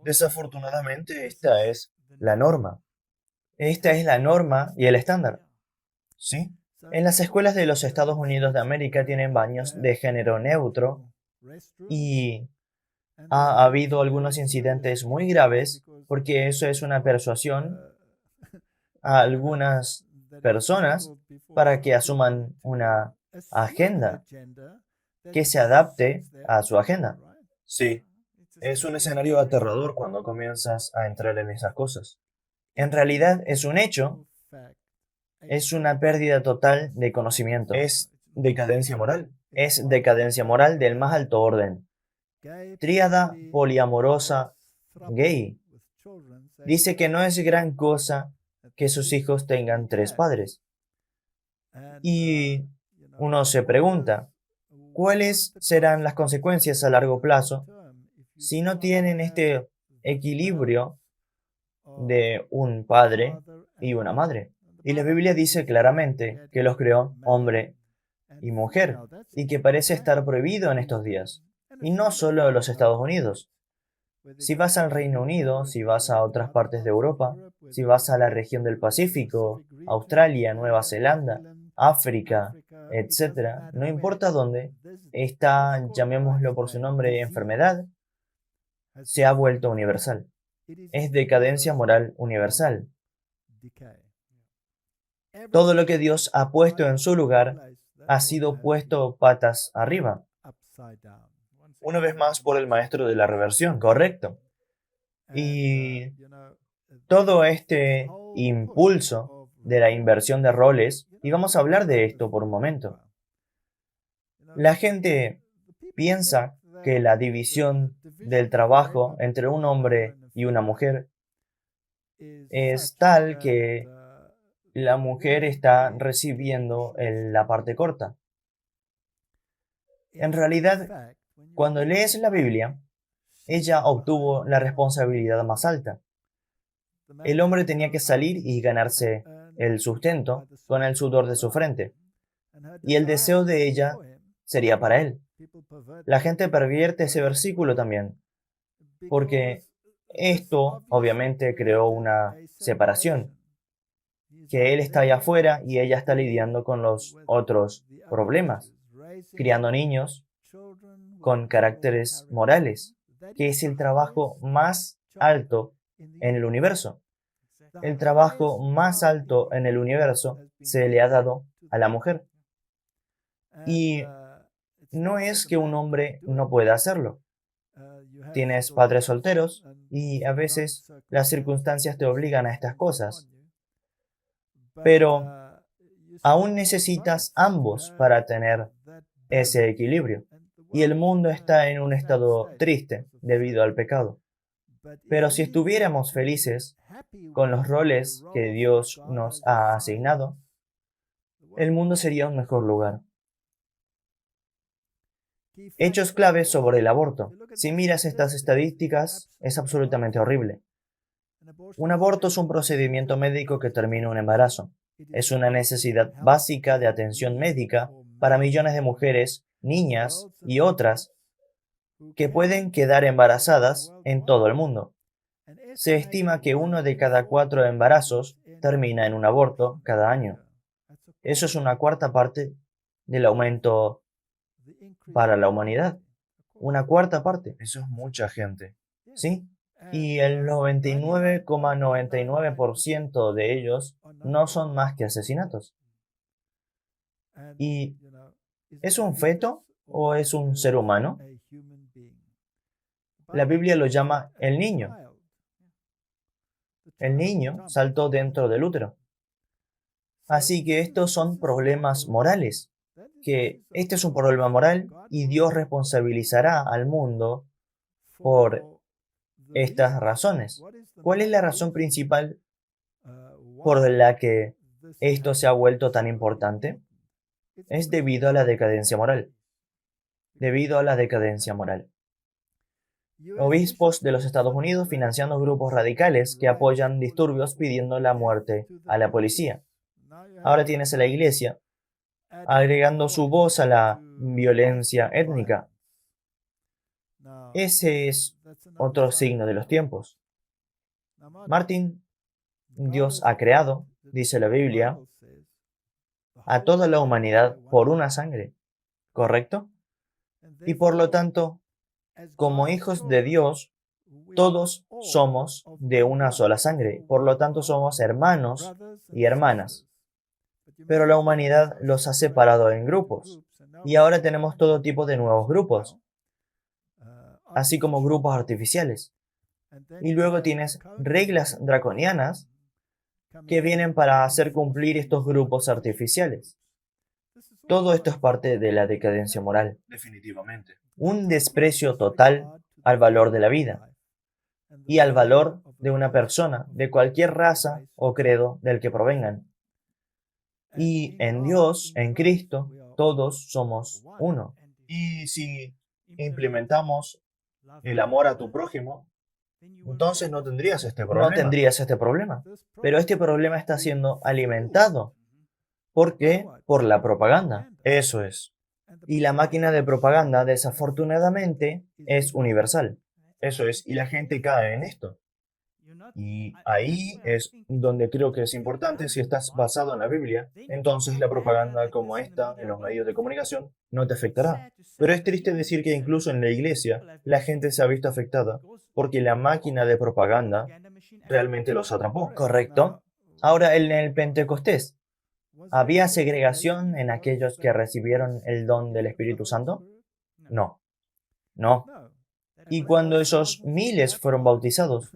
Desafortunadamente, esta es la norma. Esta es la norma y el estándar. ¿Sí? En las escuelas de los Estados Unidos de América tienen baños de género neutro y ha habido algunos incidentes muy graves porque eso es una persuasión a algunas personas para que asuman una agenda que se adapte a su agenda. Sí. Es un escenario aterrador cuando comienzas a entrar en esas cosas. En realidad es un hecho, es una pérdida total de conocimiento. Es decadencia moral. Es decadencia moral del más alto orden. Tríada poliamorosa gay dice que no es gran cosa que sus hijos tengan tres padres. Y uno se pregunta, ¿cuáles serán las consecuencias a largo plazo si no tienen este equilibrio de un padre y una madre? Y la Biblia dice claramente que los creó hombre y mujer, y que parece estar prohibido en estos días. Y no solo en los Estados Unidos. Si vas al Reino Unido, si vas a otras partes de Europa, si vas a la región del Pacífico, Australia, Nueva Zelanda, África, etcétera, no importa dónde, esta, llamémoslo por su nombre, enfermedad, se ha vuelto universal. Es decadencia moral universal. Todo lo que Dios ha puesto en su lugar ha sido puesto patas arriba. Una vez más por el maestro de la reversión. Correcto. Y todo este impulso de la inversión de roles, y vamos a hablar de esto por un momento. La gente piensa que la división del trabajo entre un hombre y una mujer es tal que la mujer está recibiendo la parte corta. En realidad, cuando lees la Biblia, ella obtuvo la responsabilidad más alta. El hombre tenía que salir y ganarse el sustento con el sudor de su frente, y el deseo de ella sería para él. La gente pervierte ese versículo también, porque esto obviamente creó una separación, que él está allá afuera y ella está lidiando con los otros problemas, criando niños con caracteres morales, que es el trabajo más alto en el universo. El trabajo más alto en el universo se le ha dado a la mujer. Y no es que un hombre no pueda hacerlo. Tienes padres solteros y a veces las circunstancias te obligan a estas cosas. Pero aún necesitas ambos para tener ese equilibrio. Y el mundo está en un estado triste debido al pecado. Pero si estuviéramos felices con los roles que Dios nos ha asignado, el mundo sería un mejor lugar. Hechos claves sobre el aborto. Si miras estas estadísticas, es absolutamente horrible. Un aborto es un procedimiento médico que termina un embarazo. Es una necesidad básica de atención médica para millones de mujeres, niñas y otras que pueden quedar embarazadas en todo el mundo. Se estima que 1 de cada 4 embarazos termina en un aborto cada año. Eso es una cuarta parte del aumento para la humanidad. Una cuarta parte, Eso es mucha gente. ¿sí? Y el 99,99% de ellos no son más que asesinatos. ¿Y es un feto o es un ser humano? La Biblia lo llama el niño. El niño saltó dentro del útero. Así que estos son problemas morales, que este es un problema moral y Dios responsabilizará al mundo por estas razones. ¿Cuál es la razón principal por la que esto se ha vuelto tan importante? Es debido a la decadencia moral. Debido a la decadencia moral. Obispos de los Estados Unidos financiando grupos radicales que apoyan disturbios pidiendo la muerte a la policía. Ahora tienes a la iglesia agregando su voz a la violencia étnica. Ese es otro signo de los tiempos. Martín, Dios ha creado, dice la Biblia, a toda la humanidad por una sangre, ¿correcto? Y por lo tanto, como hijos de Dios, todos somos de una sola sangre, por lo tanto somos hermanos y hermanas. Pero la humanidad los ha separado en grupos, y ahora tenemos todo tipo de nuevos grupos, así como grupos artificiales. Y luego tienes reglas draconianas que vienen para hacer cumplir estos grupos artificiales. Todo esto es parte de la decadencia moral, Definitivamente. un desprecio total al valor de la vida y al valor de una persona, de cualquier raza o credo del que provengan. Y en Dios, en Cristo, todos somos uno. Y si implementamos el amor a tu prójimo, entonces no tendrías este No problema. tendrías este problema. Pero este problema está siendo alimentado. ¿Por qué? Por la propaganda. Eso es. Y la máquina de propaganda, desafortunadamente, es universal. Eso es. Y la gente cae en esto. Y ahí es donde creo que es importante, si estás basado en la Biblia, entonces la propaganda como esta en los medios de comunicación no te afectará. Pero es triste decir que incluso en la iglesia la gente se ha visto afectada porque la máquina de propaganda realmente los atrapó. ¿Correcto? Ahora, en el Pentecostés, ¿había segregación en aquellos que recibieron el don del Espíritu Santo? No, no. Y cuando esos miles fueron bautizados,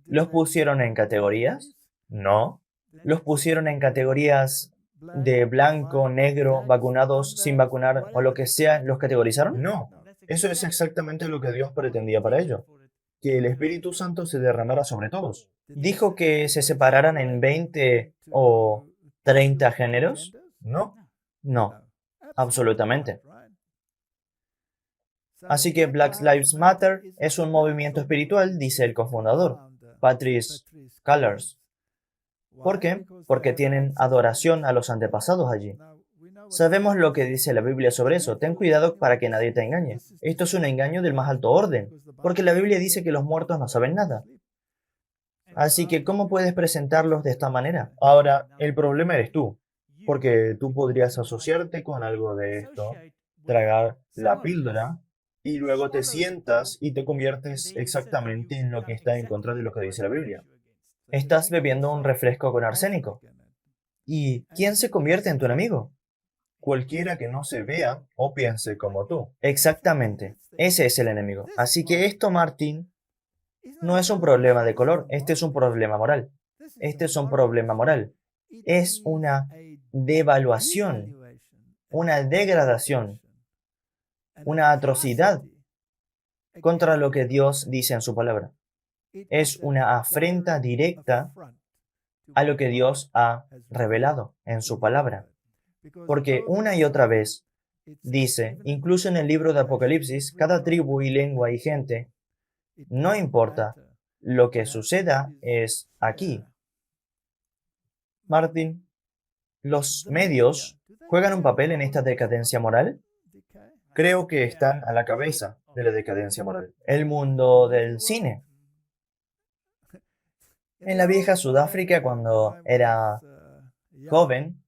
¿los pusieron en categorías? No. ¿Los pusieron en categorías de blanco, negro, vacunados, sin vacunar o lo que sea? ¿Los categorizaron? No, eso es exactamente lo que Dios pretendía para ello, que el Espíritu Santo se derramara sobre todos. ¿Dijo que se separaran en 20 o 30 géneros? No, No, absolutamente. Así que Black Lives Matter es un movimiento espiritual, dice el cofundador, Patrice Cullors. ¿Por qué? Porque tienen adoración a los antepasados allí. Sabemos lo que dice la Biblia sobre eso. Ten cuidado para que nadie te engañe. Esto es un engaño del más alto orden, porque la Biblia dice que los muertos no saben nada. Así que, ¿cómo puedes presentarlos de esta manera? ahora el problema eres tú, porque tú podrías asociarte con algo de esto, tragar la píldora y luego te sientas y te conviertes exactamente en lo que está en contra de lo que dice la Biblia. Estás bebiendo un refresco con arsénico. ¿Y quién se convierte en tu enemigo? Cualquiera que no se vea o piense como tú. Exactamente, ese es el enemigo. Así que esto, Martín, no es un problema de color, este es un problema moral. Este es un problema moral. Es una devaluación, una degradación, una atrocidad contra lo que Dios dice en su palabra. Es una afrenta directa a lo que Dios ha revelado en su palabra. Porque una y otra vez dice, incluso en el libro de Apocalipsis, cada tribu y lengua y gente, no importa, lo que suceda es aquí. Martín, ¿los medios juegan un papel en esta decadencia moral? Creo que están a la cabeza de la decadencia moral. El mundo del cine. En la vieja Sudáfrica, cuando era joven,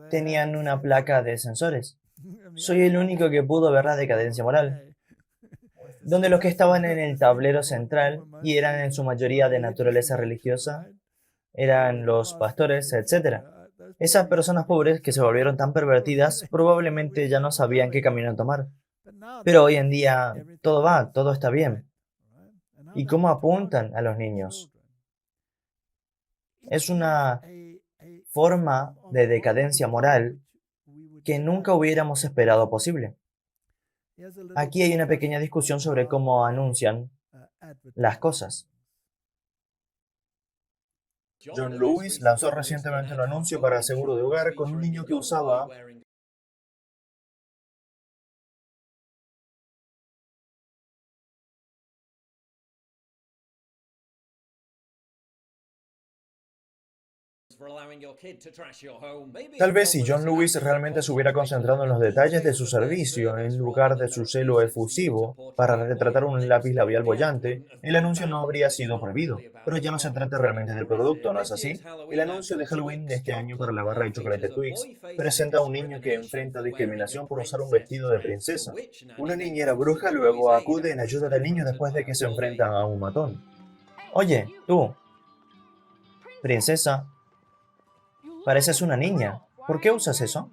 tenían una placa de sensores. Soy el único que pudo ver la decadencia moral, donde los que estaban en el tablero central, y eran en su mayoría de naturaleza religiosa, eran los pastores, etc. Esas personas pobres que se volvieron tan pervertidas probablemente ya no sabían qué camino tomar. Pero hoy en día todo va, todo está bien. ¿Y cómo apuntan a los niños? Es una forma de decadencia moral que nunca hubiéramos esperado posible. Aquí hay una pequeña discusión sobre cómo anuncian las cosas. John Lewis lanzó recientemente un anuncio para seguro de hogar con un niño que usaba Tal vez si John Lewis realmente se hubiera concentrado en los detalles de su servicio, en lugar de su celo efusivo para retratar un lápiz labial bollante, el anuncio no habría sido prohibido. Pero ya no se trata realmente del producto, ¿no es así? El anuncio de Halloween de este año para la barra de chocolate Twix presenta a un niño que enfrenta discriminación por usar un vestido de princesa. Una niñera bruja luego acude en ayuda del niño después de que se enfrentan a un matón. Oye, tú, princesa, pareces una niña. ¿Por qué usas eso?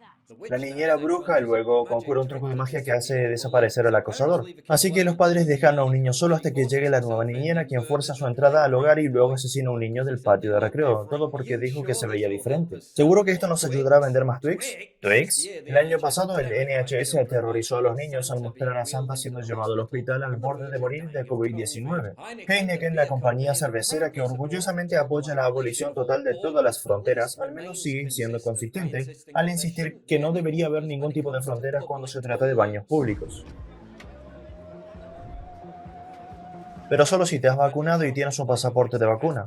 La niñera bruja luego conjura un truco de magia que hace desaparecer al acosador. Así que los padres dejan a un niño solo hasta que llegue la nueva niñera, quien fuerza su entrada al hogar y luego asesina a un niño del patio de recreo, todo porque dijo que se veía diferente. ¿Seguro que esto nos ayudará a vender más Twix? ¿Twix? El año pasado el NHS aterrorizó a los niños al mostrar a Santa siendo llevado al hospital al borde de morir de COVID-19. Heineken, la compañía cervecera que orgullosamente apoya la abolición total de todas las fronteras, al menos sigue siendo consistente al insistir que no debería haber ningún tipo de fronteras cuando se trata de baños públicos. Pero solo si te has vacunado y tienes un pasaporte de vacuna.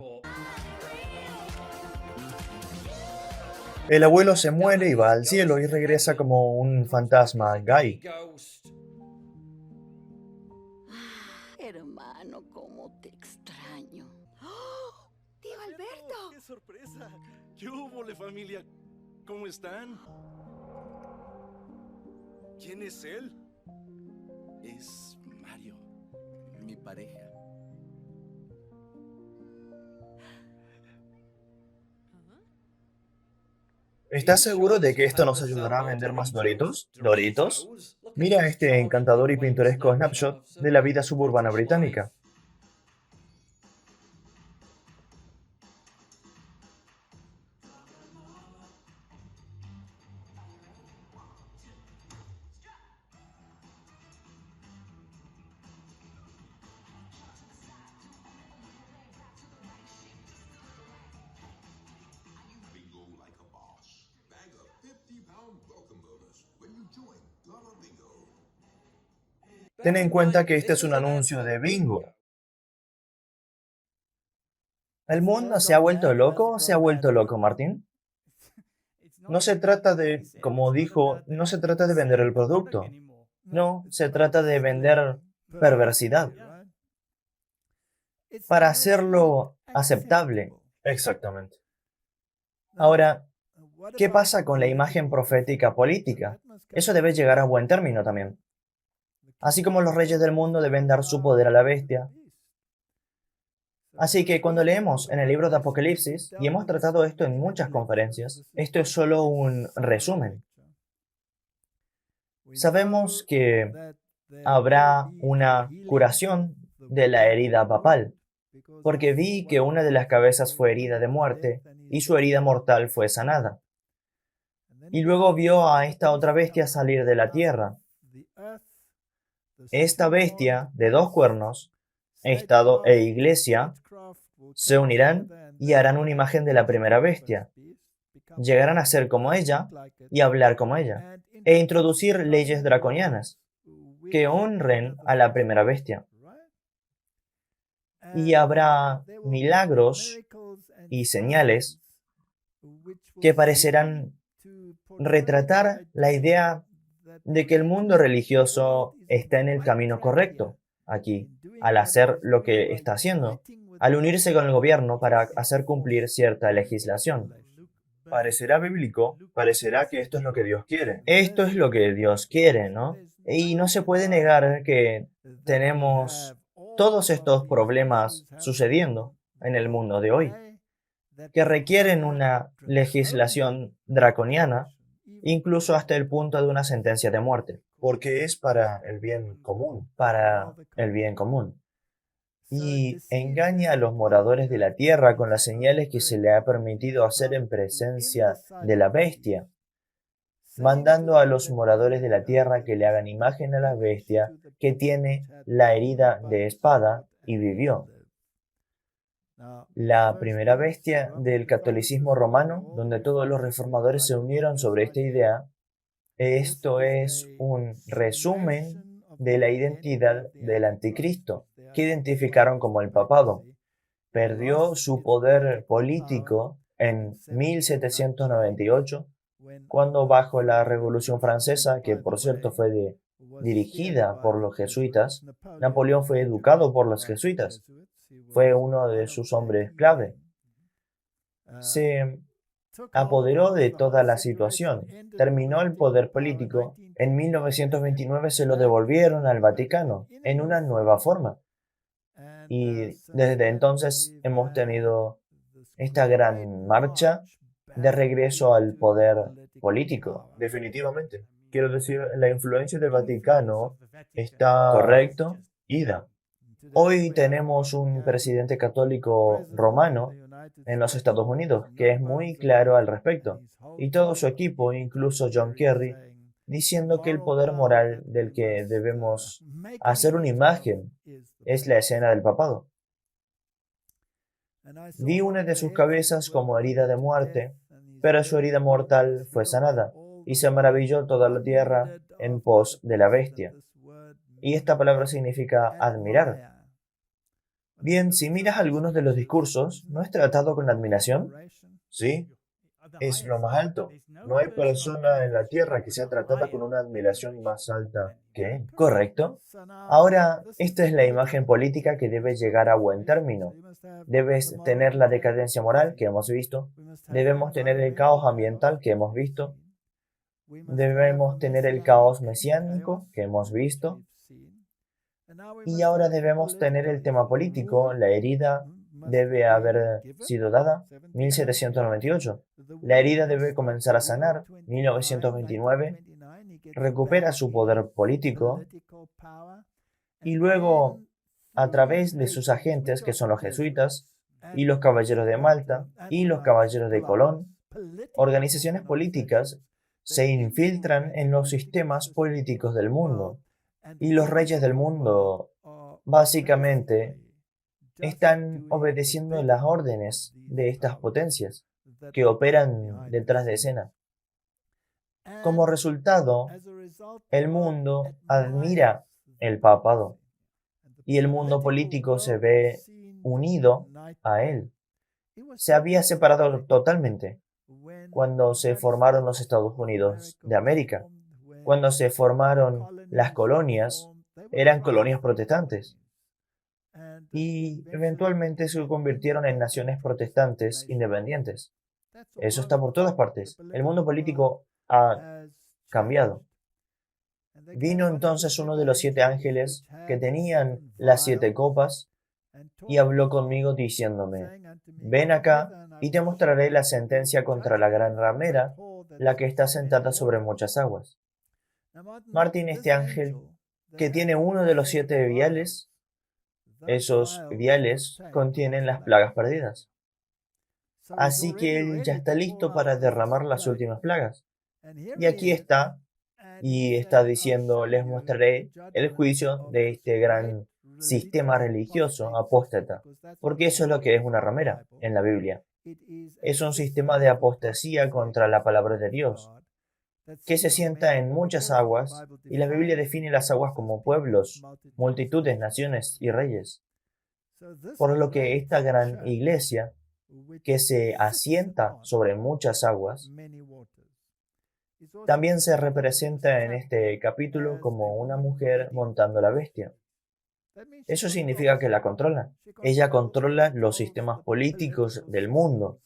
El abuelo se muere y va al cielo y regresa como un fantasma Guy. Hermano, cómo te extraño. ¡Oh! ¡Tío Alberto! ¡Qué sorpresa! ¿Qué hubo, familia? ¿Cómo están? ¿Quién es él? Es Mario, mi pareja. ¿Estás seguro de que esto nos ayudará a vender más Doritos? ¿Doritos? Mira este encantador y pintoresco snapshot de la vida suburbana británica. Bingo like a boss. Bag a 50-pound welcome bonus when you join Llama Bingo. Ten en cuenta que este es un anuncio de bingo. ¿El mundo se ha vuelto loco o se ha vuelto loco, Martín? No se trata de, como dijo, no se trata de vender el producto. No, se trata de vender perversidad para hacerlo aceptable. Exactamente. Ahora, ¿qué pasa con la imagen profética política? Eso debe llegar a buen término también. Así como los reyes del mundo deben dar su poder a la bestia. Así que cuando leemos en el libro de Apocalipsis, y hemos tratado esto en muchas conferencias, esto es solo un resumen. Sabemos que habrá una curación de la herida papal, porque vi que una de las cabezas fue herida de muerte y su herida mortal fue sanada. Y luego vio a esta otra bestia salir de la tierra. Esta bestia de dos cuernos, Estado e Iglesia, se unirán y harán una imagen de la primera bestia. Llegarán a ser como ella y hablar como ella, e introducir leyes draconianas que honren a la primera bestia. Y habrá milagros y señales que parecerán retratar la idea de que el mundo religioso está en el camino correcto aquí, al hacer lo que está haciendo, al unirse con el gobierno para hacer cumplir cierta legislación. Parecerá bíblico, parecerá que esto es lo que Dios quiere. Esto es lo que Dios quiere, ¿no? Y no se puede negar que tenemos todos estos problemas sucediendo en el mundo de hoy, que requieren una legislación draconiana, incluso hasta el punto de una sentencia de muerte, Porque es para el bien común. para el bien común. Y engaña a los moradores de la tierra con las señales que se le ha permitido hacer en presencia de la bestia, mandando a los moradores de la tierra que le hagan imagen a la bestia que tiene la herida de espada y vivió. La primera bestia del catolicismo romano, donde todos los reformadores se unieron sobre esta idea, esto es un resumen de la identidad del anticristo, que identificaron como el papado. Perdió su poder político en 1798, cuando bajo la Revolución Francesa, que por cierto fue dirigida por los jesuitas, Napoleón fue educado por los jesuitas, fue uno de sus hombres clave. Se apoderó de toda la situación, terminó el poder político. En 1929 se lo devolvieron al Vaticano en una nueva forma. Y desde entonces hemos tenido esta gran marcha de regreso al poder político. Definitivamente. Quiero decir, la influencia del Vaticano está ¿Correcto? ida. Hoy tenemos un presidente católico romano en los Estados Unidos que es muy claro al respecto. Y todo su equipo, incluso John Kerry, diciendo que el poder moral del que debemos hacer una imagen es la escena del papado. Vi una de sus cabezas como herida de muerte, pero su herida mortal fue sanada, y se maravilló toda la tierra en pos de la bestia. Y esta palabra significa admirar. Bien, si miras algunos de los discursos, ¿no es tratado con admiración? ¿Sí? Es lo más alto. No hay persona en la tierra que sea tratada con una admiración más alta que él. Correcto. Ahora, esta es la imagen política que debe llegar a buen término. Debes tener la decadencia moral que hemos visto. Debemos tener el caos ambiental que hemos visto. Debemos tener el caos mesiánico que hemos visto. Y ahora debemos tener el tema político. La herida debe haber sido dada. 1798. La herida debe comenzar a sanar. 1929. Recupera su poder político. Y luego, a través de sus agentes, que son los jesuitas, y los caballeros de Malta, y los caballeros de Colón, organizaciones políticas se infiltran en los sistemas políticos del mundo. Y los reyes del mundo, básicamente, están obedeciendo las órdenes de estas potencias que operan detrás de escena. Como resultado, el mundo admira el papado y el mundo político se ve unido a él. Se había separado totalmente cuando se formaron los Estados Unidos de América. Cuando se formaron las colonias, eran colonias protestantes y eventualmente se convirtieron en naciones protestantes independientes. Eso está por todas partes. El mundo político ha cambiado. Vino entonces uno de los 7 ángeles que tenían las 7 copas y habló conmigo diciéndome, ven acá y te mostraré la sentencia contra la gran ramera, la que está sentada sobre muchas aguas. Martín, este ángel que tiene uno de los 7 viales, esos viales contienen las plagas perdidas. Así que él ya está listo para derramar las últimas plagas. Y aquí está, y está diciendo, les mostraré el juicio de este gran sistema religioso apóstata, porque eso es lo que es una ramera en la Biblia. Es un sistema de apostasía contra la palabra de Dios, que se sienta en muchas aguas, y la Biblia define las aguas como pueblos, multitudes, naciones y reyes. Por lo que esta gran iglesia, que se asienta sobre muchas aguas, también se representa en este capítulo como una mujer montando la bestia. Eso significa que la controla. Ella controla los sistemas políticos del mundo,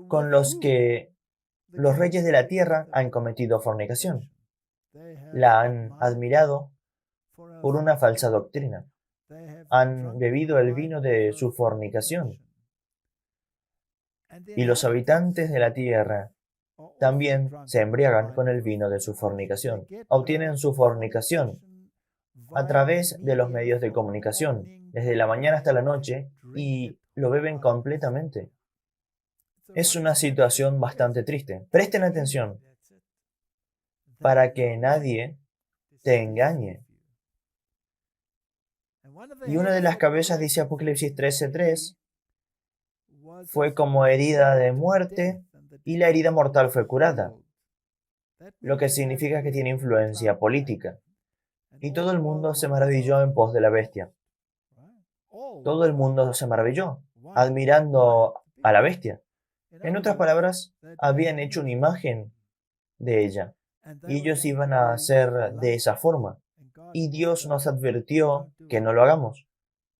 con los que los reyes de la tierra han cometido fornicación. La han admirado por una falsa doctrina. Han bebido el vino de su fornicación. Y los habitantes de la tierra también se embriagan con el vino de su fornicación. Obtienen su fornicación a través de los medios de comunicación, desde la mañana hasta la noche, y lo beben completamente. Es una situación bastante triste. Presten atención para que nadie te engañe. Y una de las cabezas, dice Apocalipsis 13:3, fue como herida de muerte y la herida mortal fue curada, lo que significa que tiene influencia política. Y todo el mundo se maravilló en pos de la bestia. Todo el mundo se maravilló, admirando a la bestia. En otras palabras, habían hecho una imagen de ella y ellos iban a hacer de esa forma. Y Dios nos advirtió que no lo hagamos.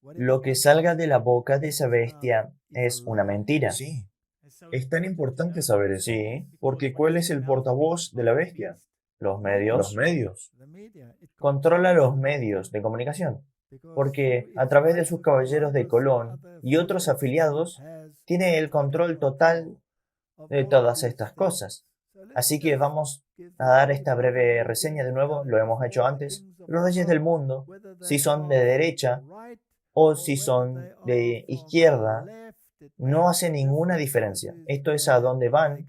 Lo que salga de la boca de esa bestia es una mentira. Sí, es tan importante saber eso. Sí, Porque ¿cuál es el portavoz de la bestia? los Los medios. medios. Controla los medios de comunicación, porque a través de sus caballeros de Colón y otros afiliados, tiene el control total de todas estas cosas. Así que vamos a dar esta breve reseña de nuevo, lo hemos hecho antes. Los reyes del mundo, si son de derecha o si son de izquierda, no hace ninguna diferencia. Esto es a dónde van,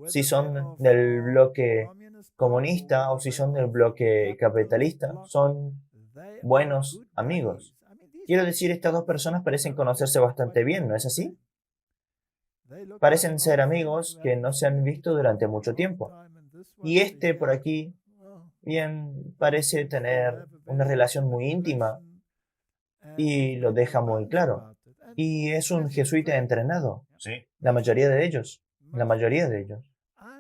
si son del bloque comunista o si son del bloque capitalista, son buenos amigos. Quiero decir, estas dos personas parecen conocerse bastante bien, ¿no es así? Parecen ser amigos que no se han visto durante mucho tiempo. Y este por aquí, bien, parece tener una relación muy íntima y lo deja muy claro. Y es un jesuita entrenado, Sí. la mayoría de ellos, la mayoría de ellos.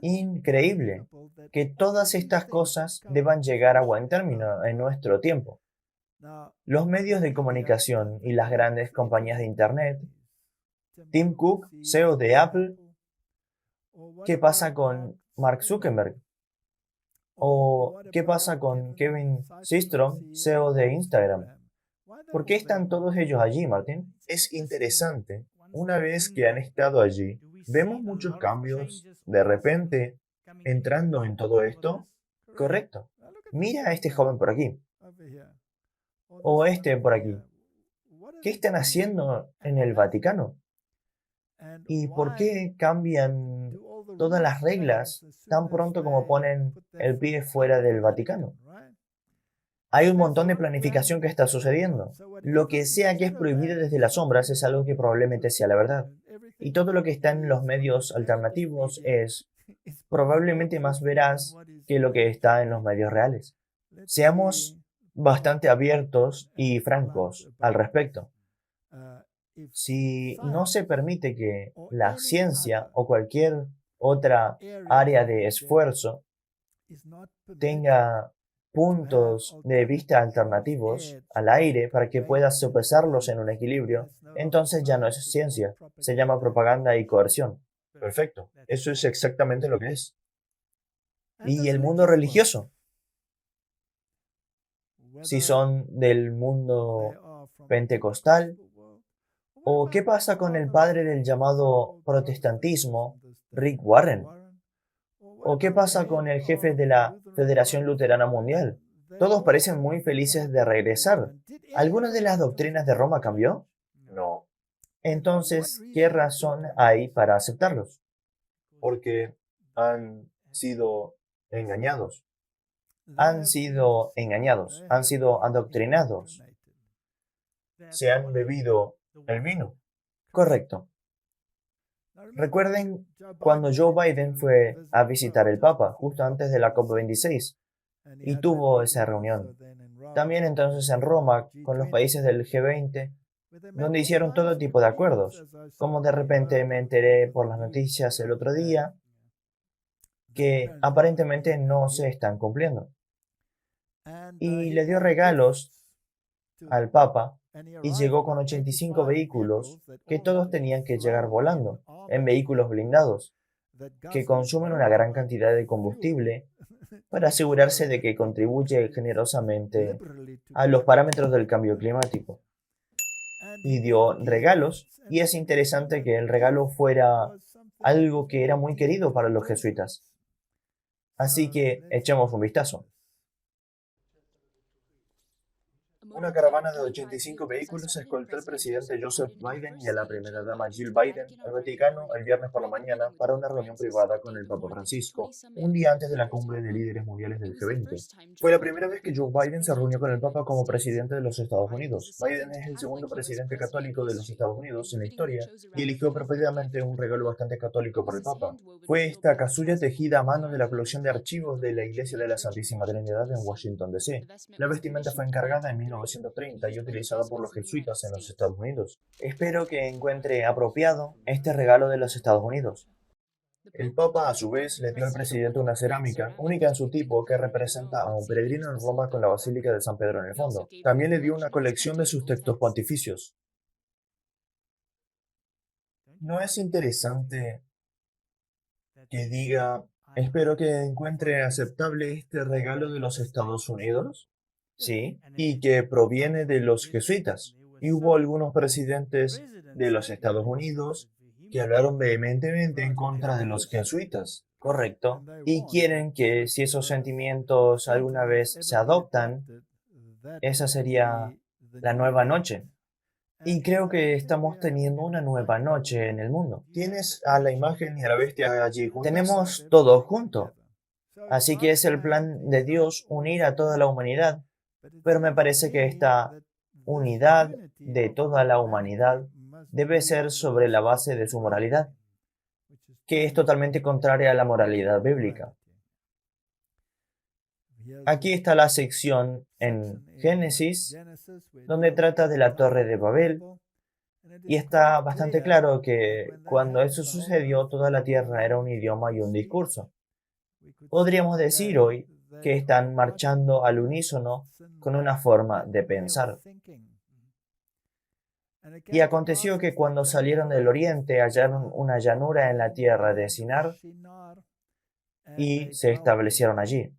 Increíble que todas estas cosas deban llegar a buen término en nuestro tiempo. Los medios de comunicación y las grandes compañías de Internet, Tim Cook, CEO de Apple, ¿qué pasa con Mark Zuckerberg? ¿O qué pasa con Kevin Systrom, CEO de Instagram? ¿Por qué están todos ellos allí, Martín? Es interesante. Una vez que han estado allí, vemos muchos cambios de repente entrando en todo esto. Correcto. Mira a este joven por aquí, o este por aquí. ¿Qué están haciendo en el Vaticano? ¿Y por qué cambian todas las reglas tan pronto como ponen el pie fuera del Vaticano? Hay un montón de planificación que está sucediendo. Lo que sea que es prohibido desde las sombras es algo que probablemente sea la verdad. Y todo lo que está en los medios alternativos es probablemente más veraz que lo que está en los medios reales. Seamos bastante abiertos y francos al respecto. Si no se permite que la ciencia o cualquier otra área de esfuerzo tenga puntos de vista alternativos al aire para que puedas sopesarlos en un equilibrio, entonces ya no es ciencia, se llama propaganda y coerción. Perfecto. Eso es exactamente lo que es. ¿Y el mundo religioso? Si son del mundo pentecostal, ¿o qué pasa con el padre del llamado protestantismo, Rick Warren? ¿O qué pasa con el jefe de la Federación Luterana Mundial? Todos parecen muy felices de regresar. ¿Alguna de las doctrinas de Roma cambió? No, Entonces, ¿qué razón hay para aceptarlos? porque han sido engañados. Han sido engañados, han sido adoctrinados. Se han bebido el vino. Correcto. Recuerden cuando Joe Biden fue a visitar el Papa justo antes de la COP26 y tuvo esa reunión. También entonces en Roma con los países del G20, donde hicieron todo tipo de acuerdos, como de repente me enteré por las noticias el otro día que aparentemente no se están cumpliendo. Y le dio regalos al Papa y llegó con 85 vehículos que todos tenían que llegar volando, en vehículos blindados, que consumen una gran cantidad de combustible para asegurarse de que contribuye generosamente a los parámetros del cambio climático. Y dio regalos, y es interesante que el regalo fuera algo que era muy querido para los jesuitas. Así que echemos un vistazo. Una caravana de 85 vehículos escoltó al presidente Joseph Biden y a la primera dama Jill Biden al Vaticano el viernes por la mañana para una reunión privada con el Papa Francisco, un día antes de la cumbre de líderes mundiales del G20. Fue la primera vez que Joe Biden se reunió con el Papa como presidente de los Estados Unidos. Biden es el segundo presidente católico de los Estados Unidos en la historia y eligió apropiadamente un regalo bastante católico por el Papa. Fue esta casulla tejida a mano de la colección de archivos de la Iglesia de la Santísima Trinidad en Washington, D.C. La vestimenta fue encargada en 19 1930 y utilizado por los jesuitas en los Estados Unidos. Espero que encuentre apropiado este regalo de los Estados Unidos. El Papa, a su vez, le dio al presidente una cerámica, única en su tipo, que representa a un peregrino en Roma con la Basílica de San Pedro en el fondo. También le dio una colección de sus textos pontificios. ¿No es interesante que diga, espero que encuentre aceptable este regalo de los Estados Unidos? Sí, Y que proviene de los jesuitas? Y hubo algunos presidentes de los Estados Unidos que hablaron vehementemente en contra de los jesuitas. correcto. Y quieren que si esos sentimientos alguna vez se adoptan, esa sería la nueva noche. Y creo que estamos teniendo una nueva noche en el mundo. ¿Tienes a la imagen y a la bestia allí juntas? Tenemos todo junto. Así que es el plan de Dios unir a toda la humanidad. Pero me parece que esta unidad de toda la humanidad debe ser sobre la base de su moralidad, que es totalmente contraria a la moralidad bíblica. Aquí está la sección en Génesis, donde trata de la Torre de Babel, y está bastante claro que cuando eso sucedió, toda la tierra era un idioma y un discurso. Podríamos decir hoy que están marchando al unísono con una forma de pensar. Y aconteció que cuando salieron del oriente hallaron una llanura en la tierra de Sinar y se establecieron allí.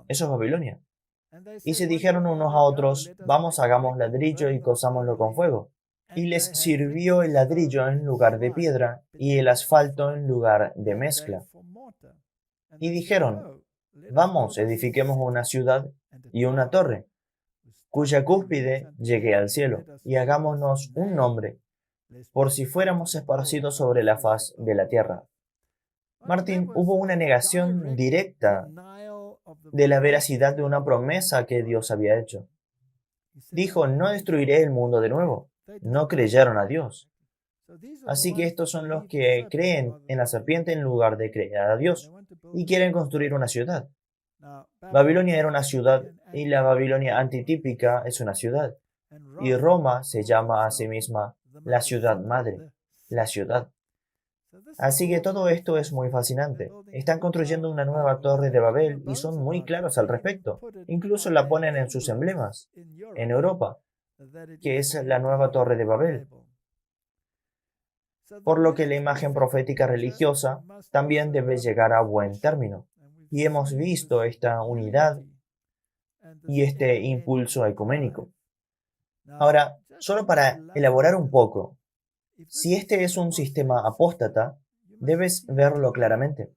Eso es Babilonia. Y se dijeron unos a otros, vamos, hagamos ladrillo y cosámoslo con fuego. Y les sirvió el ladrillo en lugar de piedra y el asfalto en lugar de mezcla. Y dijeron, vamos, edifiquemos una ciudad y una torre, cuya cúspide llegue al cielo, y hagámonos un nombre, por si fuéramos esparcidos sobre la faz de la tierra. Martín, hubo una negación directa de la veracidad de una promesa que Dios había hecho. Dijo, no destruiré el mundo de nuevo. No creyeron a Dios. Así que estos son los que creen en la serpiente en lugar de creer a Dios y quieren construir una ciudad. Babilonia era una ciudad y la Babilonia antitípica es una ciudad. Y Roma se llama a sí misma la ciudad madre, la ciudad. Así que todo esto es muy fascinante. Están construyendo una nueva torre de Babel y son muy claros al respecto. Incluso la ponen en sus emblemas, en Europa, que es la nueva torre de Babel. Por lo que la imagen profética religiosa también debe llegar a buen término. Y hemos visto esta unidad y este impulso ecuménico. Ahora, solo para elaborar un poco, si este es un sistema apóstata, debes verlo claramente,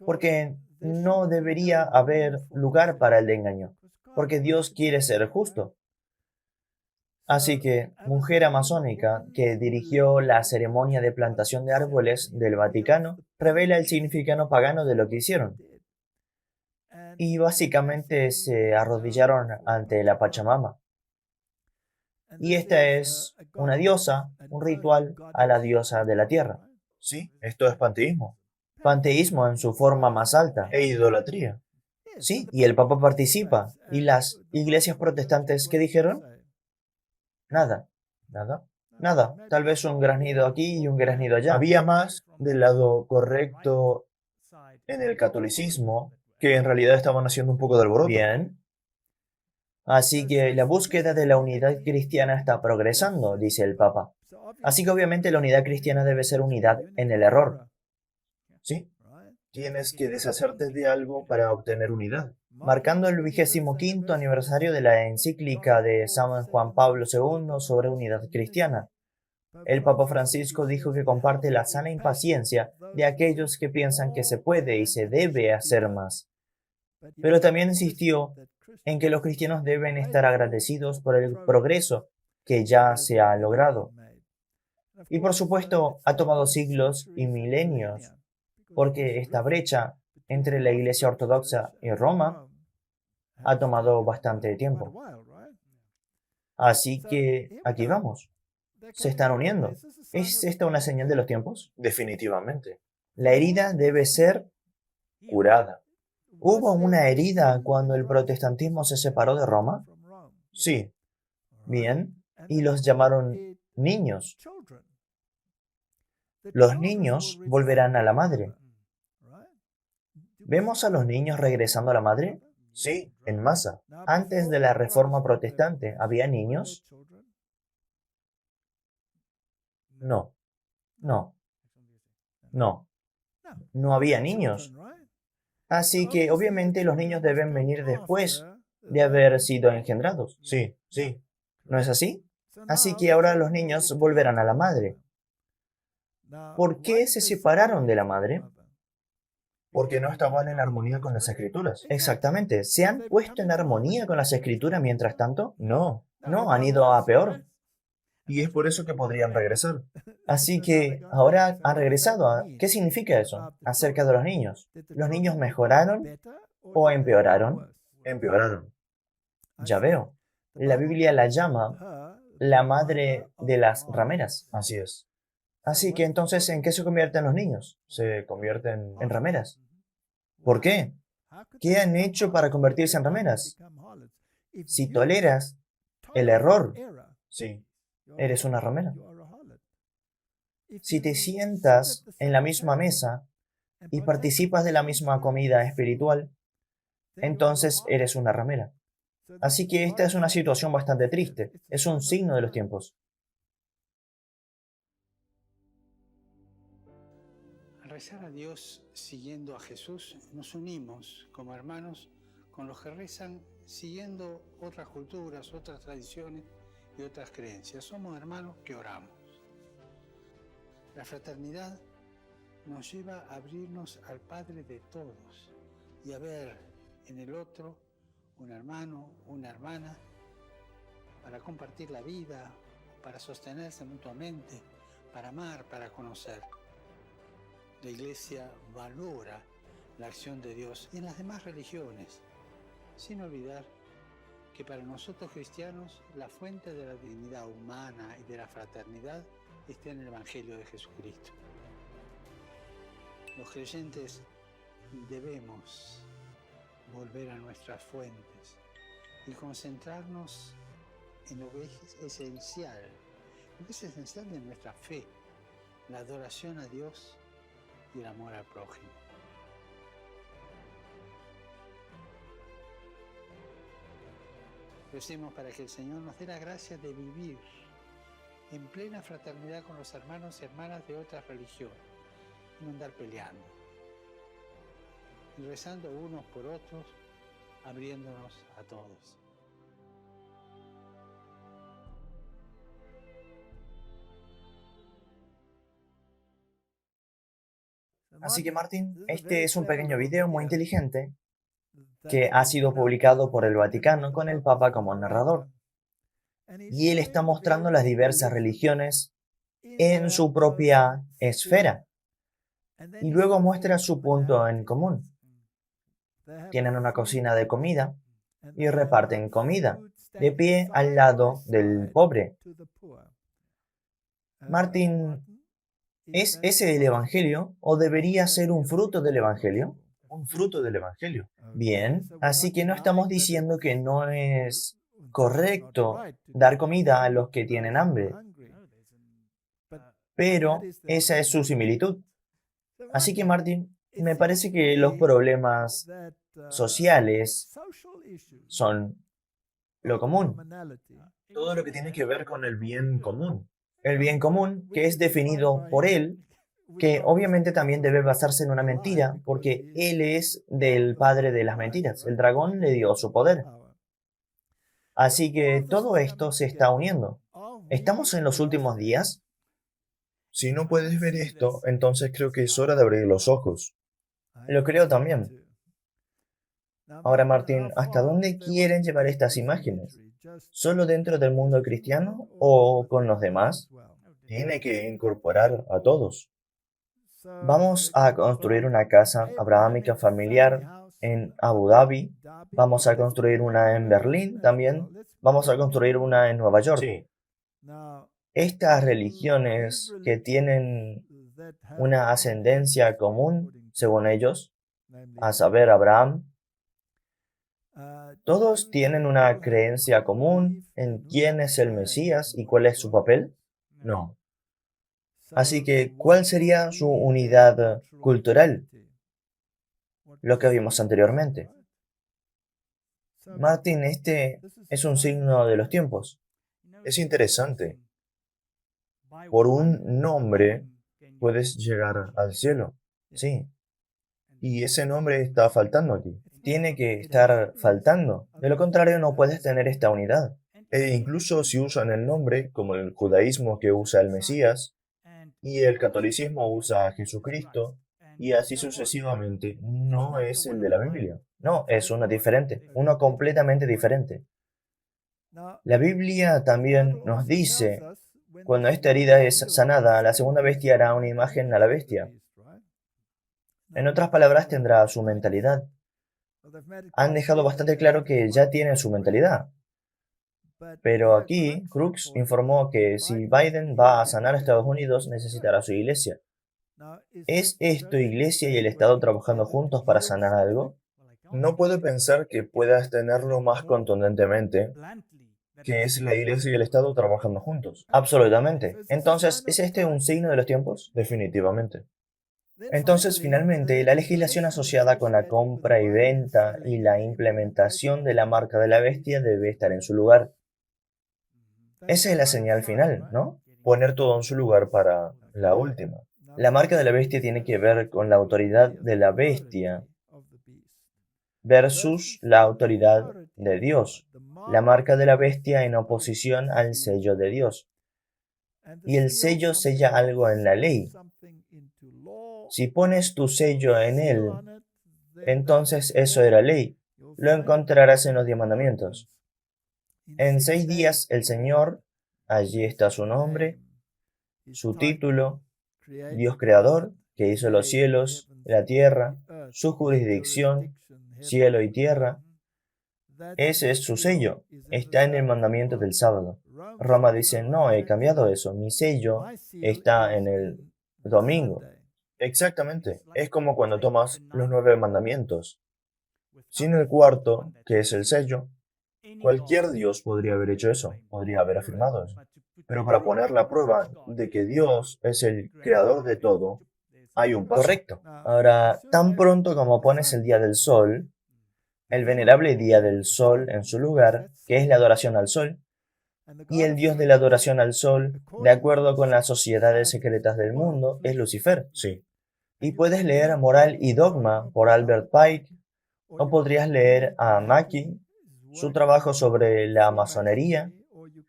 porque no debería haber lugar para el engaño, porque Dios quiere ser justo. Así que, mujer amazónica que dirigió la ceremonia de plantación de árboles del Vaticano revela el significado pagano de lo que hicieron. Y básicamente se arrodillaron ante la Pachamama. Y esta es una diosa, un ritual a la diosa de la tierra. Sí, esto es panteísmo. Panteísmo en su forma más alta. E idolatría. Sí, y el Papa participa. ¿Y las iglesias protestantes qué dijeron? Nada, ¿Nada? nada. Tal vez un graznido aquí y un graznido allá. Había más del lado correcto en el catolicismo que en realidad estaban haciendo un poco de alboroto. Bien. Así que la búsqueda de la unidad cristiana está progresando, dice el Papa. Así que obviamente la unidad cristiana debe ser unidad en el error. Sí, tienes que deshacerte de algo para obtener unidad. Marcando el 25º aniversario de la encíclica de San Juan Pablo II sobre unidad cristiana. El Papa Francisco dijo que comparte la sana impaciencia de aquellos que piensan que se puede y se debe hacer más. Pero también insistió en que los cristianos deben estar agradecidos por el progreso que ya se ha logrado. Y por supuesto, ha tomado siglos y milenios, porque esta brecha entre la Iglesia Ortodoxa y Roma ha tomado bastante tiempo. Así que aquí vamos. Se están uniendo. ¿Es esta una señal de los tiempos? Definitivamente. La herida debe ser curada. ¿Hubo una herida cuando el protestantismo se separó de Roma? Sí, Bien, y los llamaron niños. Los niños volverán a la madre. ¿Vemos a los niños regresando a la madre? sí, en masa. Antes de la Reforma Protestante, ¿había niños? No, no, no, no había niños. Así que obviamente los niños deben venir después de haber sido engendrados. Sí, sí. ¿No es así? Así que ahora los niños volverán a la madre. ¿Por qué se separaron de la madre? Porque no estaban en armonía con las escrituras. Exactamente. ¿Se han puesto en armonía con las escrituras mientras tanto? No. No, han ido a peor. Y es por eso que podrían regresar. Así que ahora han regresado. ¿Qué significa eso acerca de los niños? ¿Los niños mejoraron o empeoraron? Empeoraron. Ya veo. La Biblia la llama la madre de las rameras. Así es. Así que entonces, ¿en qué se convierten los niños? Se convierten En rameras. ¿Por qué? ¿Qué han hecho para convertirse en rameras? Si toleras el error, Sí, eres una ramera. Si te sientas en la misma mesa y participas de la misma comida espiritual, entonces eres una ramera. Así que esta es una situación bastante triste. Es un signo de los tiempos. Al rezar a Dios siguiendo a Jesús, nos unimos como hermanos con los que rezan siguiendo otras culturas, otras tradiciones y otras creencias. Somos hermanos que oramos. La fraternidad nos lleva a abrirnos al Padre de todos y a ver en el otro un hermano, una hermana, para compartir la vida, para sostenerse mutuamente, para amar, para conocer. La Iglesia valora la acción de Dios y en las demás religiones, sin olvidar que para nosotros cristianos la fuente de la dignidad humana y de la fraternidad está en el Evangelio de Jesucristo. Los creyentes debemos volver a nuestras fuentes y concentrarnos en lo que es esencial de nuestra fe, la adoración a Dios y el amor al prójimo. Recemos para que el Señor nos dé la gracia de vivir en plena fraternidad con los hermanos y hermanas de otras religiones, y no andar peleando, y rezando unos por otros, abriéndonos a todos. Así que Martín, este es un pequeño video muy inteligente que ha sido publicado por el Vaticano con el Papa como narrador. Y él está mostrando las diversas religiones en su propia esfera. Y luego muestra su punto en común. Tienen una cocina de comida y reparten comida de pie al lado del pobre. Martín, ¿es ese el Evangelio o debería ser un fruto del Evangelio? un fruto del Evangelio. Bien, así que no estamos diciendo que no es correcto dar comida a los que tienen hambre, pero esa es su similitud. Así que, Martín, me parece que los problemas sociales son lo común. Todo lo que tiene que ver con el bien común. El bien común, que es definido por él, que obviamente también debe basarse en una mentira, porque él es del padre de las mentiras. El dragón le dio su poder. Así que todo esto se está uniendo. ¿Estamos en los últimos días? Si no puedes ver esto, entonces creo que es hora de abrir los ojos. Lo creo también. Ahora, Martín, ¿hasta dónde quieren llevar estas imágenes? ¿Solo dentro del mundo cristiano o con los demás? Tiene que incorporar a todos. Vamos a construir una casa abrahámica familiar en Abu Dhabi. Vamos a construir una en Berlín también. Vamos a construir una en Nueva York. Sí, Estas religiones que tienen una ascendencia común, según ellos, a saber, Abraham, ¿Todos tienen una creencia común en quién es el Mesías y cuál es su papel? No. Así que, ¿cuál sería su unidad cultural? Lo que vimos anteriormente. Martín, este es un signo de los tiempos. Es interesante. Por un nombre puedes llegar al cielo. Sí, Y ese nombre está faltando aquí. tiene que estar faltando. De lo contrario, no puedes tener esta unidad. E incluso si usan el nombre, como el judaísmo que usa el Mesías, y el catolicismo usa a Jesucristo, y así sucesivamente, no es el de la Biblia. No, es uno diferente, uno completamente diferente. La Biblia también nos dice, cuando esta herida es sanada, la segunda bestia hará una imagen a la bestia. En otras palabras, tendrá su mentalidad. Han dejado bastante claro que ya tienen su mentalidad. Pero aquí, Crooks informó que si Biden va a sanar a Estados Unidos, necesitará su iglesia. ¿Es esto iglesia y el Estado trabajando juntos para sanar algo? No puedo pensar que puedas tenerlo más contundentemente, que es la Iglesia y el Estado trabajando juntos. Absolutamente. Entonces, ¿es este un signo de los tiempos? Definitivamente. Entonces, finalmente, la legislación asociada con la compra y venta y la implementación de la marca de la bestia debe estar en su lugar. Esa es la señal final, ¿no? Poner todo en su lugar para la última. La marca de la bestia tiene que ver con la autoridad de la bestia versus la autoridad de Dios. La marca de la bestia en oposición al sello de Dios. Y el sello sella algo en la ley. Si pones tu sello en él, entonces eso era ley. Lo encontrarás en los 10 mandamientos. En 6 días el Señor, allí está su nombre, su título, Dios creador, que hizo los cielos, la tierra, su jurisdicción, cielo y tierra. Ese es su sello. Está en el mandamiento del sábado. Roma dice, no, he cambiado eso. Mi sello está en el domingo. Exactamente. Es como cuando tomas los 9 mandamientos. Sin el cuarto, que es el sello, cualquier Dios podría haber hecho eso, podría haber afirmado eso. Pero para poner la prueba de que Dios es el creador de todo, hay un paso. Correcto. Ahora, tan pronto como pones el día del sol, el venerable día del sol en su lugar, que es la adoración al sol, y el dios de la adoración al sol, de acuerdo con las sociedades secretas del mundo, es Lucifer. Sí. Y puedes leer Moral y Dogma por Albert Pike, o podrías leer a Mackie, su trabajo sobre la masonería,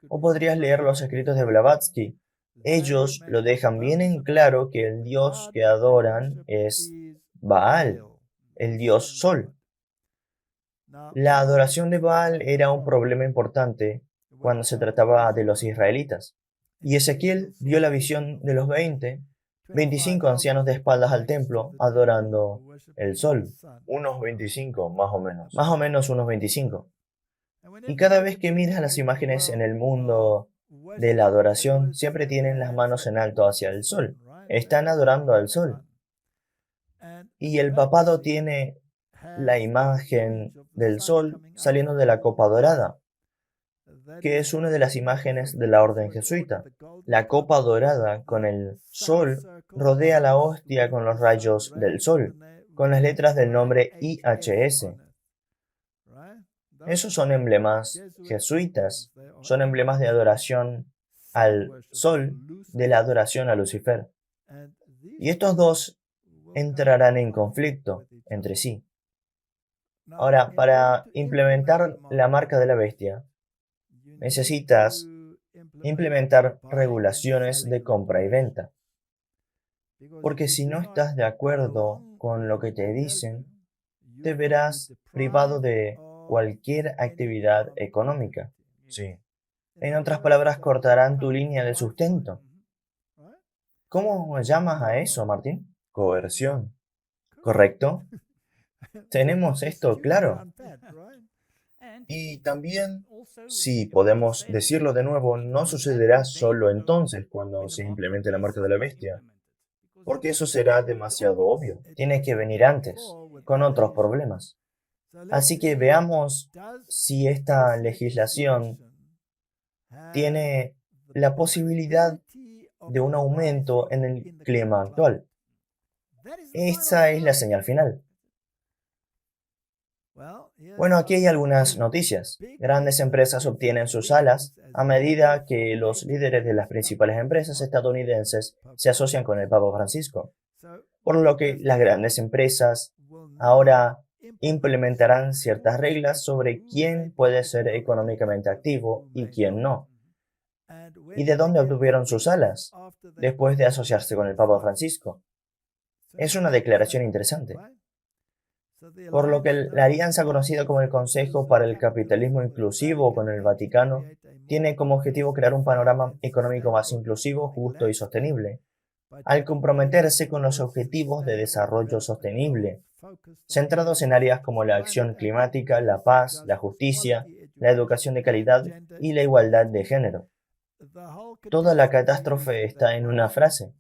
o podrías leer los escritos de Blavatsky. Ellos lo dejan bien en claro que el dios que adoran es Baal, el dios sol. La adoración de Baal era un problema importante cuando se trataba de los israelitas. Y Ezequiel vio la visión de los 25 ancianos de espaldas al templo adorando el sol, Unos 25, más o menos. más o menos unos 25. Y cada vez que miras las imágenes en el mundo de la adoración, siempre tienen las manos en alto hacia el sol. Están adorando al sol. Y el papado tiene la imagen del sol saliendo de la copa dorada, que es una de las imágenes de la orden jesuita. La copa dorada con el sol rodea la hostia con los rayos del sol, con las letras del nombre IHS. Esos son emblemas jesuitas, son emblemas de adoración al sol, de la adoración a Lucifer. Y estos dos entrarán en conflicto entre sí. Ahora, para implementar la marca de la bestia, necesitas implementar regulaciones de compra y venta. Porque si no estás de acuerdo con lo que te dicen, te verás privado de cualquier actividad económica. Sí. En otras palabras, cortarán tu línea de sustento. ¿Cómo llamas a eso, Martín? Coerción. ¿Correcto? Tenemos esto claro. Y también, si podemos decirlo de nuevo, no sucederá solo entonces cuando se implemente la marca de la bestia, porque eso será demasiado obvio. Tiene que venir antes, con otros problemas. Así que veamos si esta legislación tiene la posibilidad de un aumento en el clima actual. Esa es la señal final. Bueno, aquí hay algunas noticias. Grandes empresas obtienen sus alas a medida que los líderes de las principales empresas estadounidenses se asocian con el Papa Francisco, por lo que las grandes empresas ahora implementarán ciertas reglas sobre quién puede ser económicamente activo y quién no. ¿Y de dónde obtuvieron sus alas después de asociarse con el Papa Francisco? Es una declaración interesante. Por lo que la alianza conocida como el Consejo para el Capitalismo Inclusivo con el Vaticano tiene como objetivo crear un panorama económico más inclusivo, justo y sostenible, al comprometerse con los objetivos de desarrollo sostenible, centrados en áreas como la acción climática, la paz, la justicia, la educación de calidad y la igualdad de género. Toda la catástrofe está en una frase.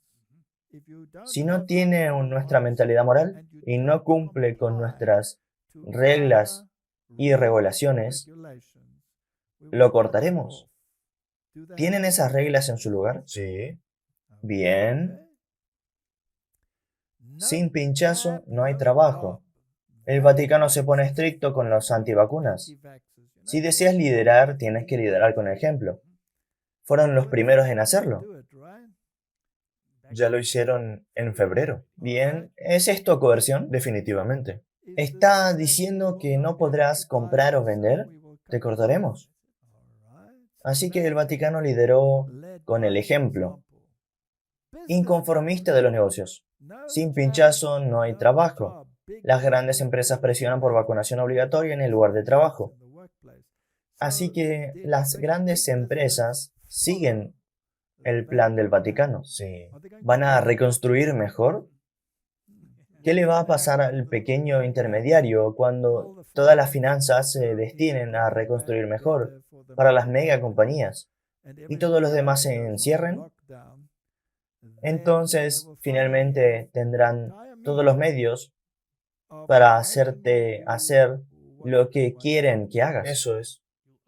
Si no tiene nuestra mentalidad moral y no cumple con nuestras reglas y regulaciones, lo cortaremos. ¿Tienen esas reglas en su lugar? Sí. Bien. Sin pinchazo no hay trabajo. El Vaticano se pone estricto con los antivacunas. Si deseas liderar, tienes que liderar con ejemplo. Fueron los primeros en hacerlo. Ya lo hicieron en febrero. Bien, ¿es esto coerción? Definitivamente. ¿Está diciendo que no podrás comprar o vender? Te cortaremos. Así que el Vaticano lideró con el ejemplo. Inconformista de los negocios. Sin pinchazo no hay trabajo. Las grandes empresas presionan por vacunación obligatoria en el lugar de trabajo. Así que las grandes empresas siguen el plan del Vaticano. Sí. ¿Van a reconstruir mejor? ¿Qué le va a pasar al pequeño intermediario cuando todas las finanzas se destinen a reconstruir mejor para las megacompañías y todos los demás se encierren? Entonces, finalmente tendrán todos los medios para hacerte hacer lo que quieren que hagas. Eso es.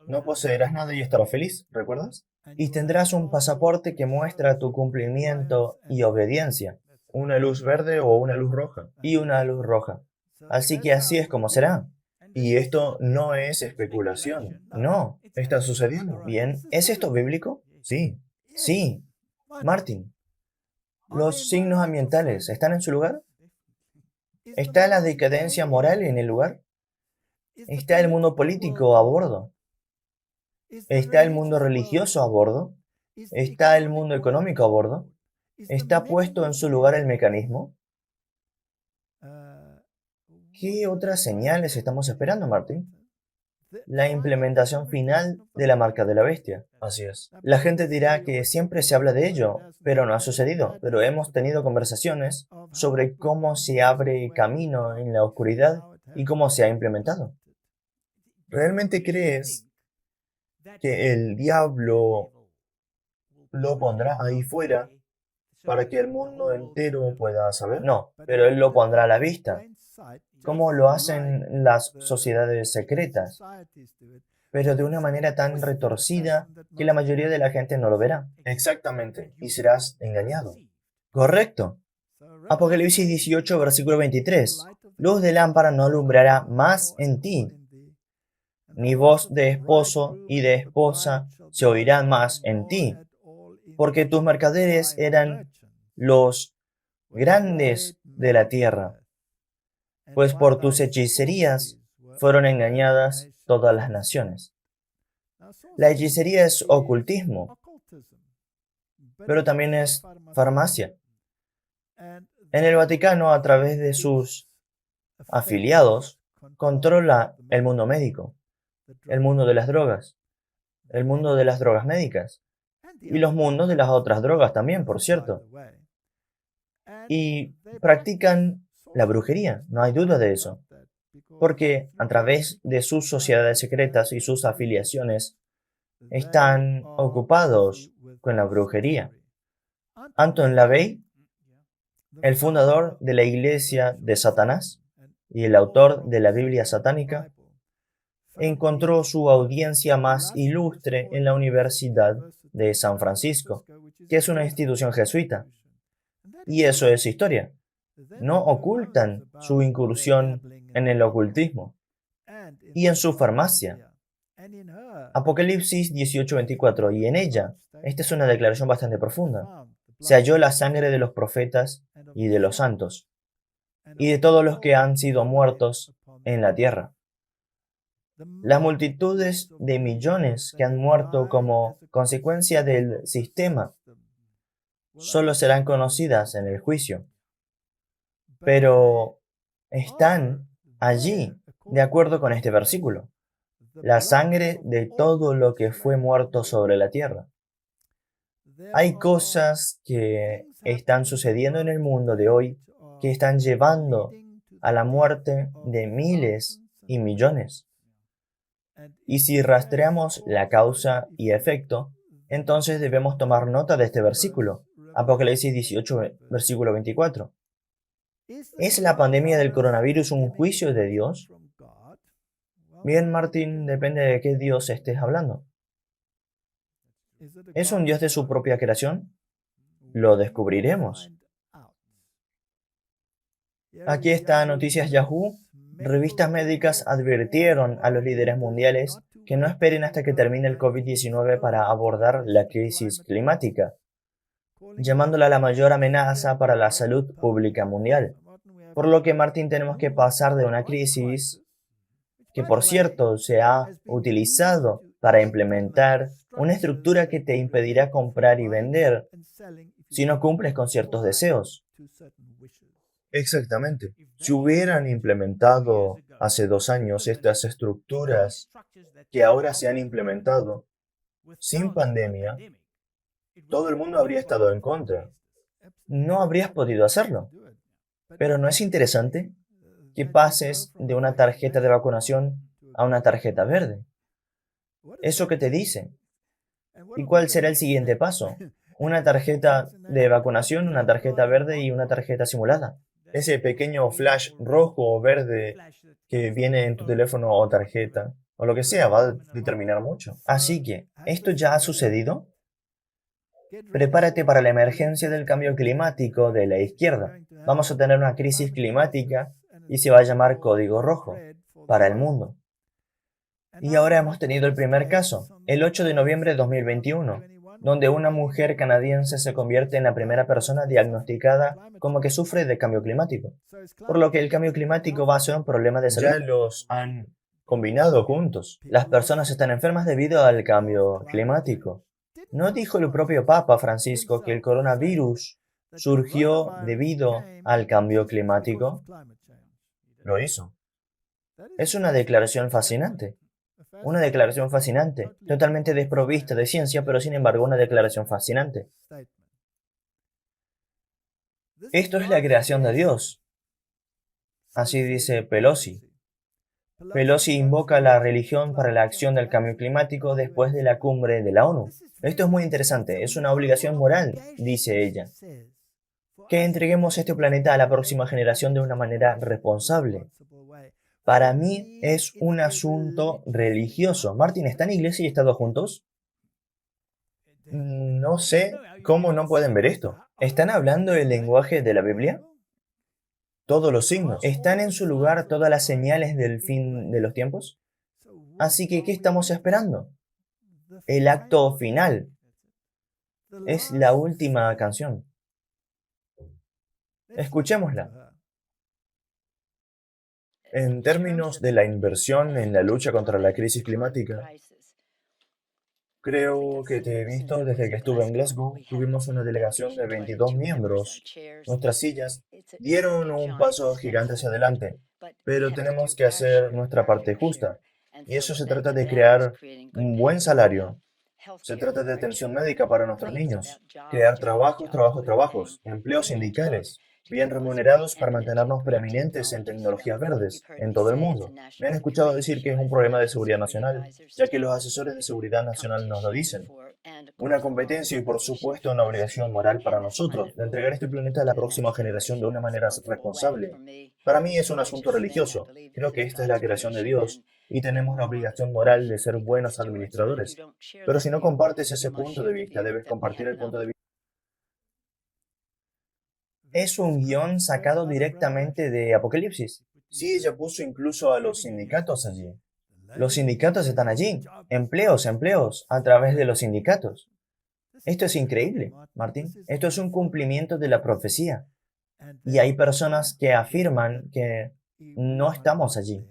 No poseerás nada y estarás feliz, ¿recuerdas? Y tendrás un pasaporte que muestra tu cumplimiento y obediencia, Una luz verde o una luz roja. y una luz roja. Así que así es como será. Y esto no es especulación. No. Está sucediendo. Bien, ¿es esto bíblico? Sí. Sí. Martin, ¿los signos ambientales están en su lugar? ¿Está la decadencia moral en el lugar? ¿Está el mundo político a bordo? ¿Está el mundo religioso a bordo? ¿Está el mundo económico a bordo? ¿Está puesto en su lugar el mecanismo? ¿Qué otras señales estamos esperando, Martin? La implementación final de la marca de la bestia. Así es. La gente dirá que siempre se habla de ello, pero no ha sucedido. Pero hemos tenido conversaciones sobre cómo se abre camino en la oscuridad y cómo se ha implementado. ¿Realmente crees que el diablo lo pondrá ahí fuera para que el mundo entero pueda saber? No, pero él lo pondrá a la vista, como lo hacen las sociedades secretas, pero de una manera tan retorcida que la mayoría de la gente no lo verá. Exactamente. Y serás engañado. Correcto. Apocalipsis 18, versículo 23. Luz de lámpara no alumbrará más en ti, ni voz de esposo y de esposa se oirán más en ti, porque tus mercaderes eran los grandes de la tierra, pues por tus hechicerías fueron engañadas todas las naciones. La hechicería es ocultismo, pero también es farmacia. En el Vaticano, a través de sus afiliados, controla el mundo médico, el mundo de las drogas, el mundo de las drogas médicas y los mundos de las otras drogas también, por cierto. Y practican la brujería, no hay duda de eso, porque a través de sus sociedades secretas y sus afiliaciones están ocupados con la brujería. Anton LaVey, el fundador de la Iglesia de Satanás, y el autor de la Biblia satánica, encontró su audiencia más ilustre en la Universidad de San Francisco, que es una institución jesuita. Y eso es historia. No ocultan su incursión en el ocultismo y en su farmacia. Apocalipsis 18:24, y en ella, esta es una declaración bastante profunda, se halló la sangre de los profetas y de los santos, y de todos los que han sido muertos en la tierra. Las multitudes de millones que han muerto como consecuencia del sistema solo serán conocidas en el juicio, pero están allí, de acuerdo con este versículo, la sangre de todo lo que fue muerto sobre la tierra. Hay cosas que están sucediendo en el mundo de hoy que están llevando a la muerte de miles y millones. Y si rastreamos la causa y efecto, entonces debemos tomar nota de este versículo, Apocalipsis 18, versículo 24. ¿Es la pandemia del coronavirus un juicio de Dios? Bien, Martín, depende de qué Dios estés hablando. ¿Es un Dios de su propia creación? Lo descubriremos. Aquí está Noticias Yahoo. Revistas médicas advirtieron a los líderes mundiales que no esperen hasta que termine el COVID-19 para abordar la crisis climática, llamándola la mayor amenaza para la salud pública mundial. Por lo que, Martín, tenemos que pasar de una crisis que, por cierto, se ha utilizado para implementar una estructura que te impedirá comprar y vender si no cumples con ciertos deseos. Exactamente. Si hubieran implementado hace 2 años estas estructuras que ahora se han implementado sin pandemia, todo el mundo habría estado en contra. No habrías podido hacerlo. Pero ¿no es interesante que pases de una tarjeta de vacunación a una tarjeta verde? ¿Eso qué te dice? ¿Y cuál será el siguiente paso? Una tarjeta de vacunación, una tarjeta verde y una tarjeta simulada. Ese pequeño flash rojo o verde que viene en tu teléfono o tarjeta, o lo que sea, va a determinar mucho. Así que, ¿esto ya ha sucedido? Prepárate para la emergencia del cambio climático de la izquierda. Vamos a tener una crisis climática y se va a llamar código rojo para el mundo. Y ahora hemos tenido el primer caso, el 8 de noviembre de 2021, donde una mujer canadiense se convierte en la primera persona diagnosticada como que sufre de cambio climático. Por lo que el cambio climático va a ser un problema de Ya salud. los han combinado juntos. Las personas están enfermas debido al cambio climático. ¿No dijo el propio Papa Francisco que el coronavirus surgió debido al cambio climático? Lo hizo. Es una declaración fascinante. Una declaración fascinante, totalmente desprovista de ciencia, pero sin embargo una declaración fascinante. Esto es la creación de Dios. Así dice Pelosi. Pelosi invoca la religión para la acción del cambio climático después de la cumbre de la ONU. Esto es muy interesante, es una obligación moral, dice ella, que entreguemos este planeta a la próxima generación de una manera responsable. Para mí es un asunto religioso. Martín, ¿están iglesia y Estado juntos? No sé cómo no pueden ver esto. ¿Están hablando el lenguaje de la Biblia? Todos los signos. ¿Están en su lugar todas las señales del fin de los tiempos? Así que, ¿qué estamos esperando? El acto final. Es la última canción. Escuchémosla. En términos de la inversión en la lucha contra la crisis climática, creo que te he visto desde que estuve en Glasgow. Tuvimos una delegación de 22 miembros. Nuestras sillas dieron un paso gigante hacia adelante, pero tenemos que hacer nuestra parte justa. Y eso se trata de crear un buen salario. Se trata de atención médica para nuestros niños. Crear trabajos, empleos sindicales, bien remunerados para mantenernos preeminentes en tecnologías verdes en todo el mundo. Me han escuchado decir que es un problema de seguridad nacional, ya que los asesores de seguridad nacional nos lo dicen. una competencia y por supuesto una obligación moral para nosotros de entregar este planeta a la próxima generación de una manera responsable. Para mí es un asunto religioso. Creo que esta es la creación de Dios y tenemos la obligación moral de ser buenos administradores. Pero si no compartes ese punto de vista, debes compartir el punto de vista. Es un guión sacado directamente de Apocalipsis. Sí, ella puso incluso a los sindicatos allí. Los sindicatos están allí. Empleos, empleos, a través de los sindicatos. Esto es increíble, Martín. Esto es un cumplimiento de la profecía. Y hay personas que afirman que no estamos allí.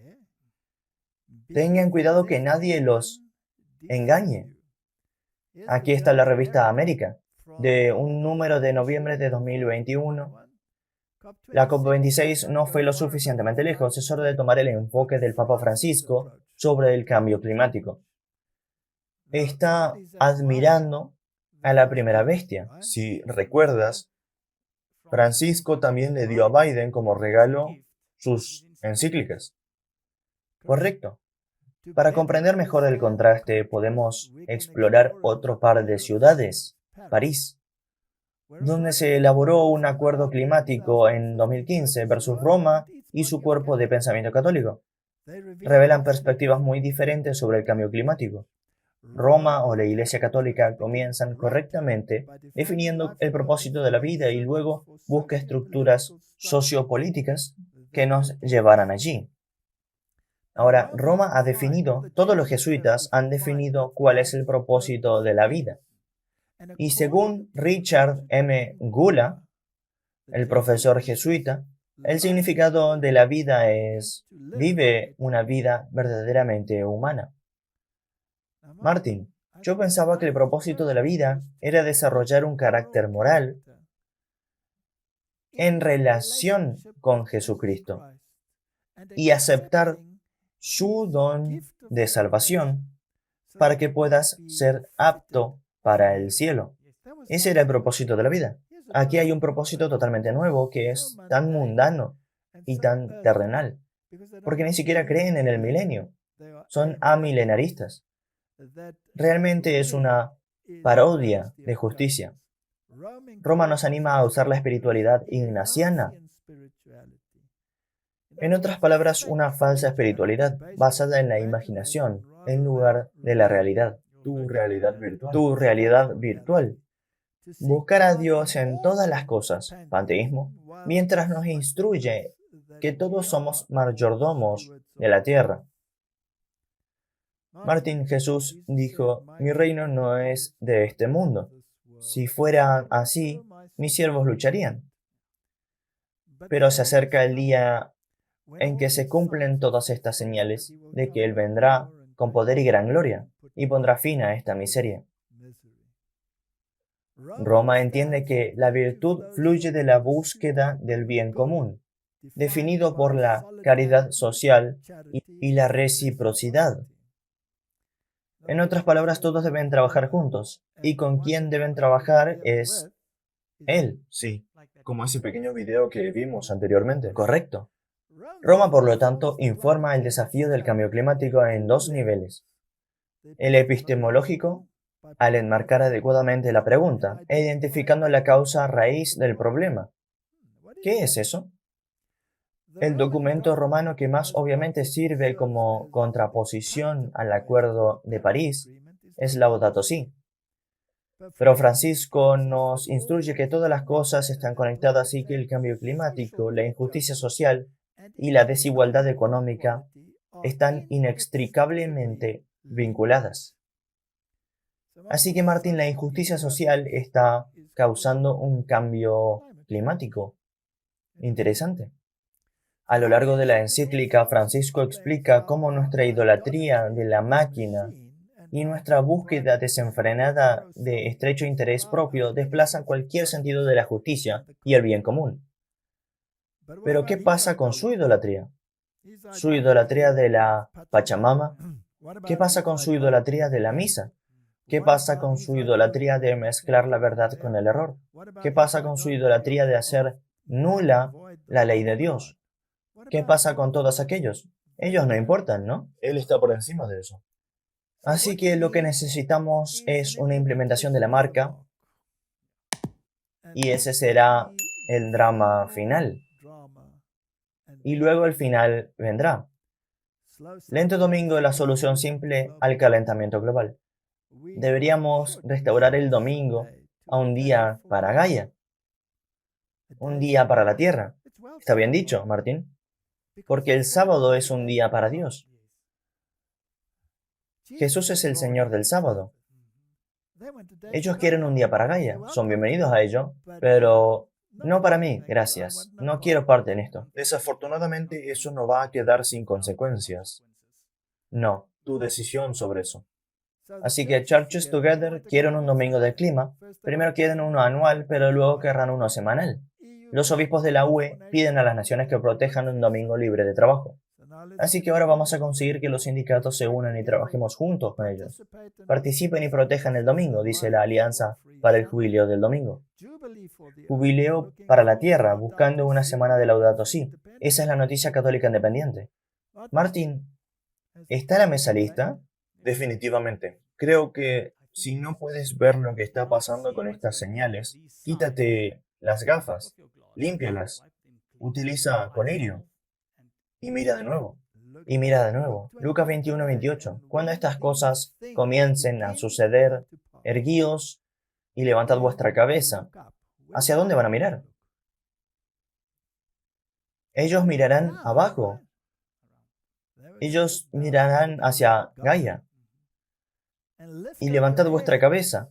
Tengan cuidado que nadie los engañe. Aquí está la revista América, de un número de noviembre de 2021. La COP26 no fue lo suficientemente lejos, es hora de tomar el enfoque del Papa Francisco sobre el cambio climático. Está admirando a la primera bestia. Si recuerdas, Francisco también le dio a Biden como regalo sus encíclicas. Correcto. Para comprender mejor el contraste, podemos explorar otro par de ciudades, París, donde se elaboró un acuerdo climático en 2015 versus Roma y su cuerpo de pensamiento católico. Revelan perspectivas muy diferentes sobre el cambio climático. Roma o la Iglesia Católica comienzan correctamente definiendo el propósito de la vida y luego busca estructuras sociopolíticas que nos llevarán allí. Ahora, Roma ha definido, todos los jesuitas han definido cuál es el propósito de la vida. Y según Richard M. Gula, el profesor jesuita, el significado de la vida es: vive una vida verdaderamente humana. Martin, yo pensaba que el propósito de la vida era desarrollar un carácter moral en relación con Jesucristo y aceptar su don de salvación para que puedas ser apto para el cielo. Ese era el propósito de la vida. Aquí hay un propósito totalmente nuevo que es tan mundano y tan terrenal, porque ni siquiera creen en el milenio. Son amilenaristas. Realmente es una parodia de justicia. Roma nos anima a usar la espiritualidad ignaciana. En otras palabras, una falsa espiritualidad basada en la imaginación en lugar de la realidad. Tu realidad virtual. Tu realidad virtual. Buscar a Dios en todas las cosas, panteísmo, mientras nos instruye que todos somos mayordomos de la tierra. Martín, Jesús dijo: mi reino no es de este mundo. Si fuera así, mis siervos lucharían. Pero se acerca el día en que se cumplen todas estas señales de que Él vendrá con poder y gran gloria y pondrá fin a esta miseria. Roma entiende que la virtud fluye de la búsqueda del bien común, definido por la caridad social y la reciprocidad. En otras palabras, todos deben trabajar juntos, y con quien deben trabajar es Él. Sí, como ese pequeño video que vimos anteriormente. Correcto. Roma, por lo tanto, informa el desafío del cambio climático en dos niveles. El epistemológico, al enmarcar adecuadamente la pregunta e identificando la causa raíz del problema. ¿Qué es eso? El documento romano que más obviamente sirve como contraposición al Acuerdo de París es Laudato Si. Pero Francisco nos instruye que todas las cosas están conectadas y que el cambio climático, la injusticia social y la desigualdad económica están inextricablemente vinculadas. Así que, Martín, la injusticia social está causando un cambio climático. Interesante. A lo largo de la encíclica, Francisco explica cómo nuestra idolatría de la máquina y nuestra búsqueda desenfrenada de estrecho interés propio desplazan cualquier sentido de la justicia y el bien común. Pero, ¿qué pasa con su idolatría? ¿Su idolatría de la Pachamama? ¿Qué pasa con su idolatría de la misa? ¿Qué pasa con su idolatría de mezclar la verdad con el error? ¿Qué pasa con su idolatría de hacer nula la ley de Dios? ¿Qué pasa con todos aquellos? Ellos no importan, ¿no? Él está por encima de eso. Así que lo que necesitamos es una implementación de la marca y ese será el drama final. Y luego el final vendrá. Lento domingo, la solución simple al calentamiento global. Deberíamos restaurar el domingo a un día para Gaia, un día para la Tierra. ¿Está bien dicho, Martín? Porque el sábado es un día para Dios. Jesús es el Señor del sábado. Ellos quieren un día para Gaia. Son bienvenidos a ello, pero no para mí, gracias. No quiero parte en esto. Desafortunadamente, eso no va a quedar sin consecuencias. No. Tu decisión sobre eso. Así que Churches Together quieren un domingo del clima. Primero quieren uno anual, pero luego querrán uno semanal. Los obispos de la UE piden a las naciones que protejan un domingo libre de trabajo. Así que ahora vamos a conseguir que los sindicatos se unan y trabajemos juntos con ellos. Participen y protejan el domingo, dice la Alianza para el Jubileo del Domingo. Jubileo para la Tierra, buscando una semana de Laudato Si. Esa es la noticia católica independiente. Martín, ¿está la mesa lista? Definitivamente. Creo que si no puedes ver lo que está pasando con estas señales, quítate las gafas, límpialas, utiliza colirio y mira de nuevo. Y mira de nuevo, Lucas 21-28. Cuando estas cosas comiencen a suceder, erguíos y levantad vuestra cabeza. ¿Hacia dónde van a mirar? Ellos mirarán abajo. Ellos mirarán hacia Gaia. Y levantad vuestra cabeza,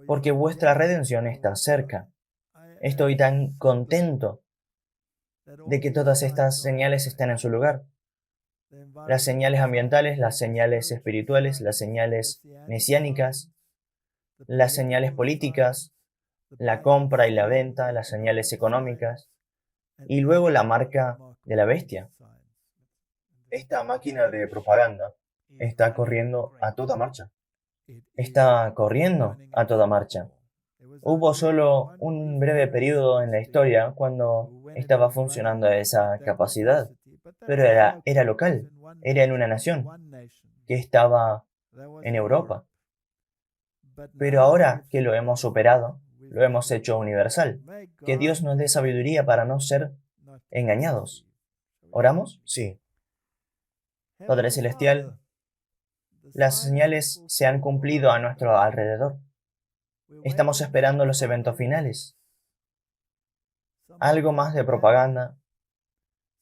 porque vuestra redención está cerca. Estoy tan contento de que todas estas señales estén en su lugar. Las señales ambientales, las señales espirituales, las señales mesiánicas, las señales políticas, la compra y la venta, las señales económicas, y luego la marca de la bestia. Esta máquina de propaganda está corriendo a toda marcha. Está corriendo a toda marcha. Hubo solo un breve periodo en la historia cuando estaba funcionando a esa capacidad, pero era local, era en una nación que estaba en Europa. Pero ahora que lo hemos superado, lo hemos hecho universal. Que Dios nos dé sabiduría para no ser engañados. ¿Oramos? Sí. Padre Celestial, las señales se han cumplido a nuestro alrededor. Estamos esperando los eventos finales. Algo más de propaganda,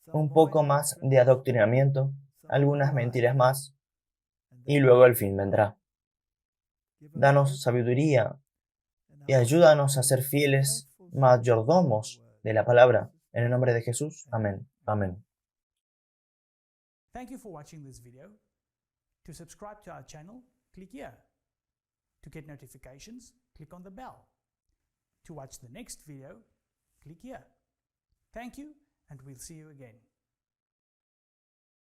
un poco más de adoctrinamiento, algunas mentiras más, y luego el fin vendrá. Danos sabiduría y ayúdanos a ser fieles mayordomos de la palabra. En el nombre de Jesús. Amén. Amén. Thank you for watching this video. To subscribe to our channel, click here. To get notifications, click on the bell. To watch the next video, click here. Thank you, and we'll see you again.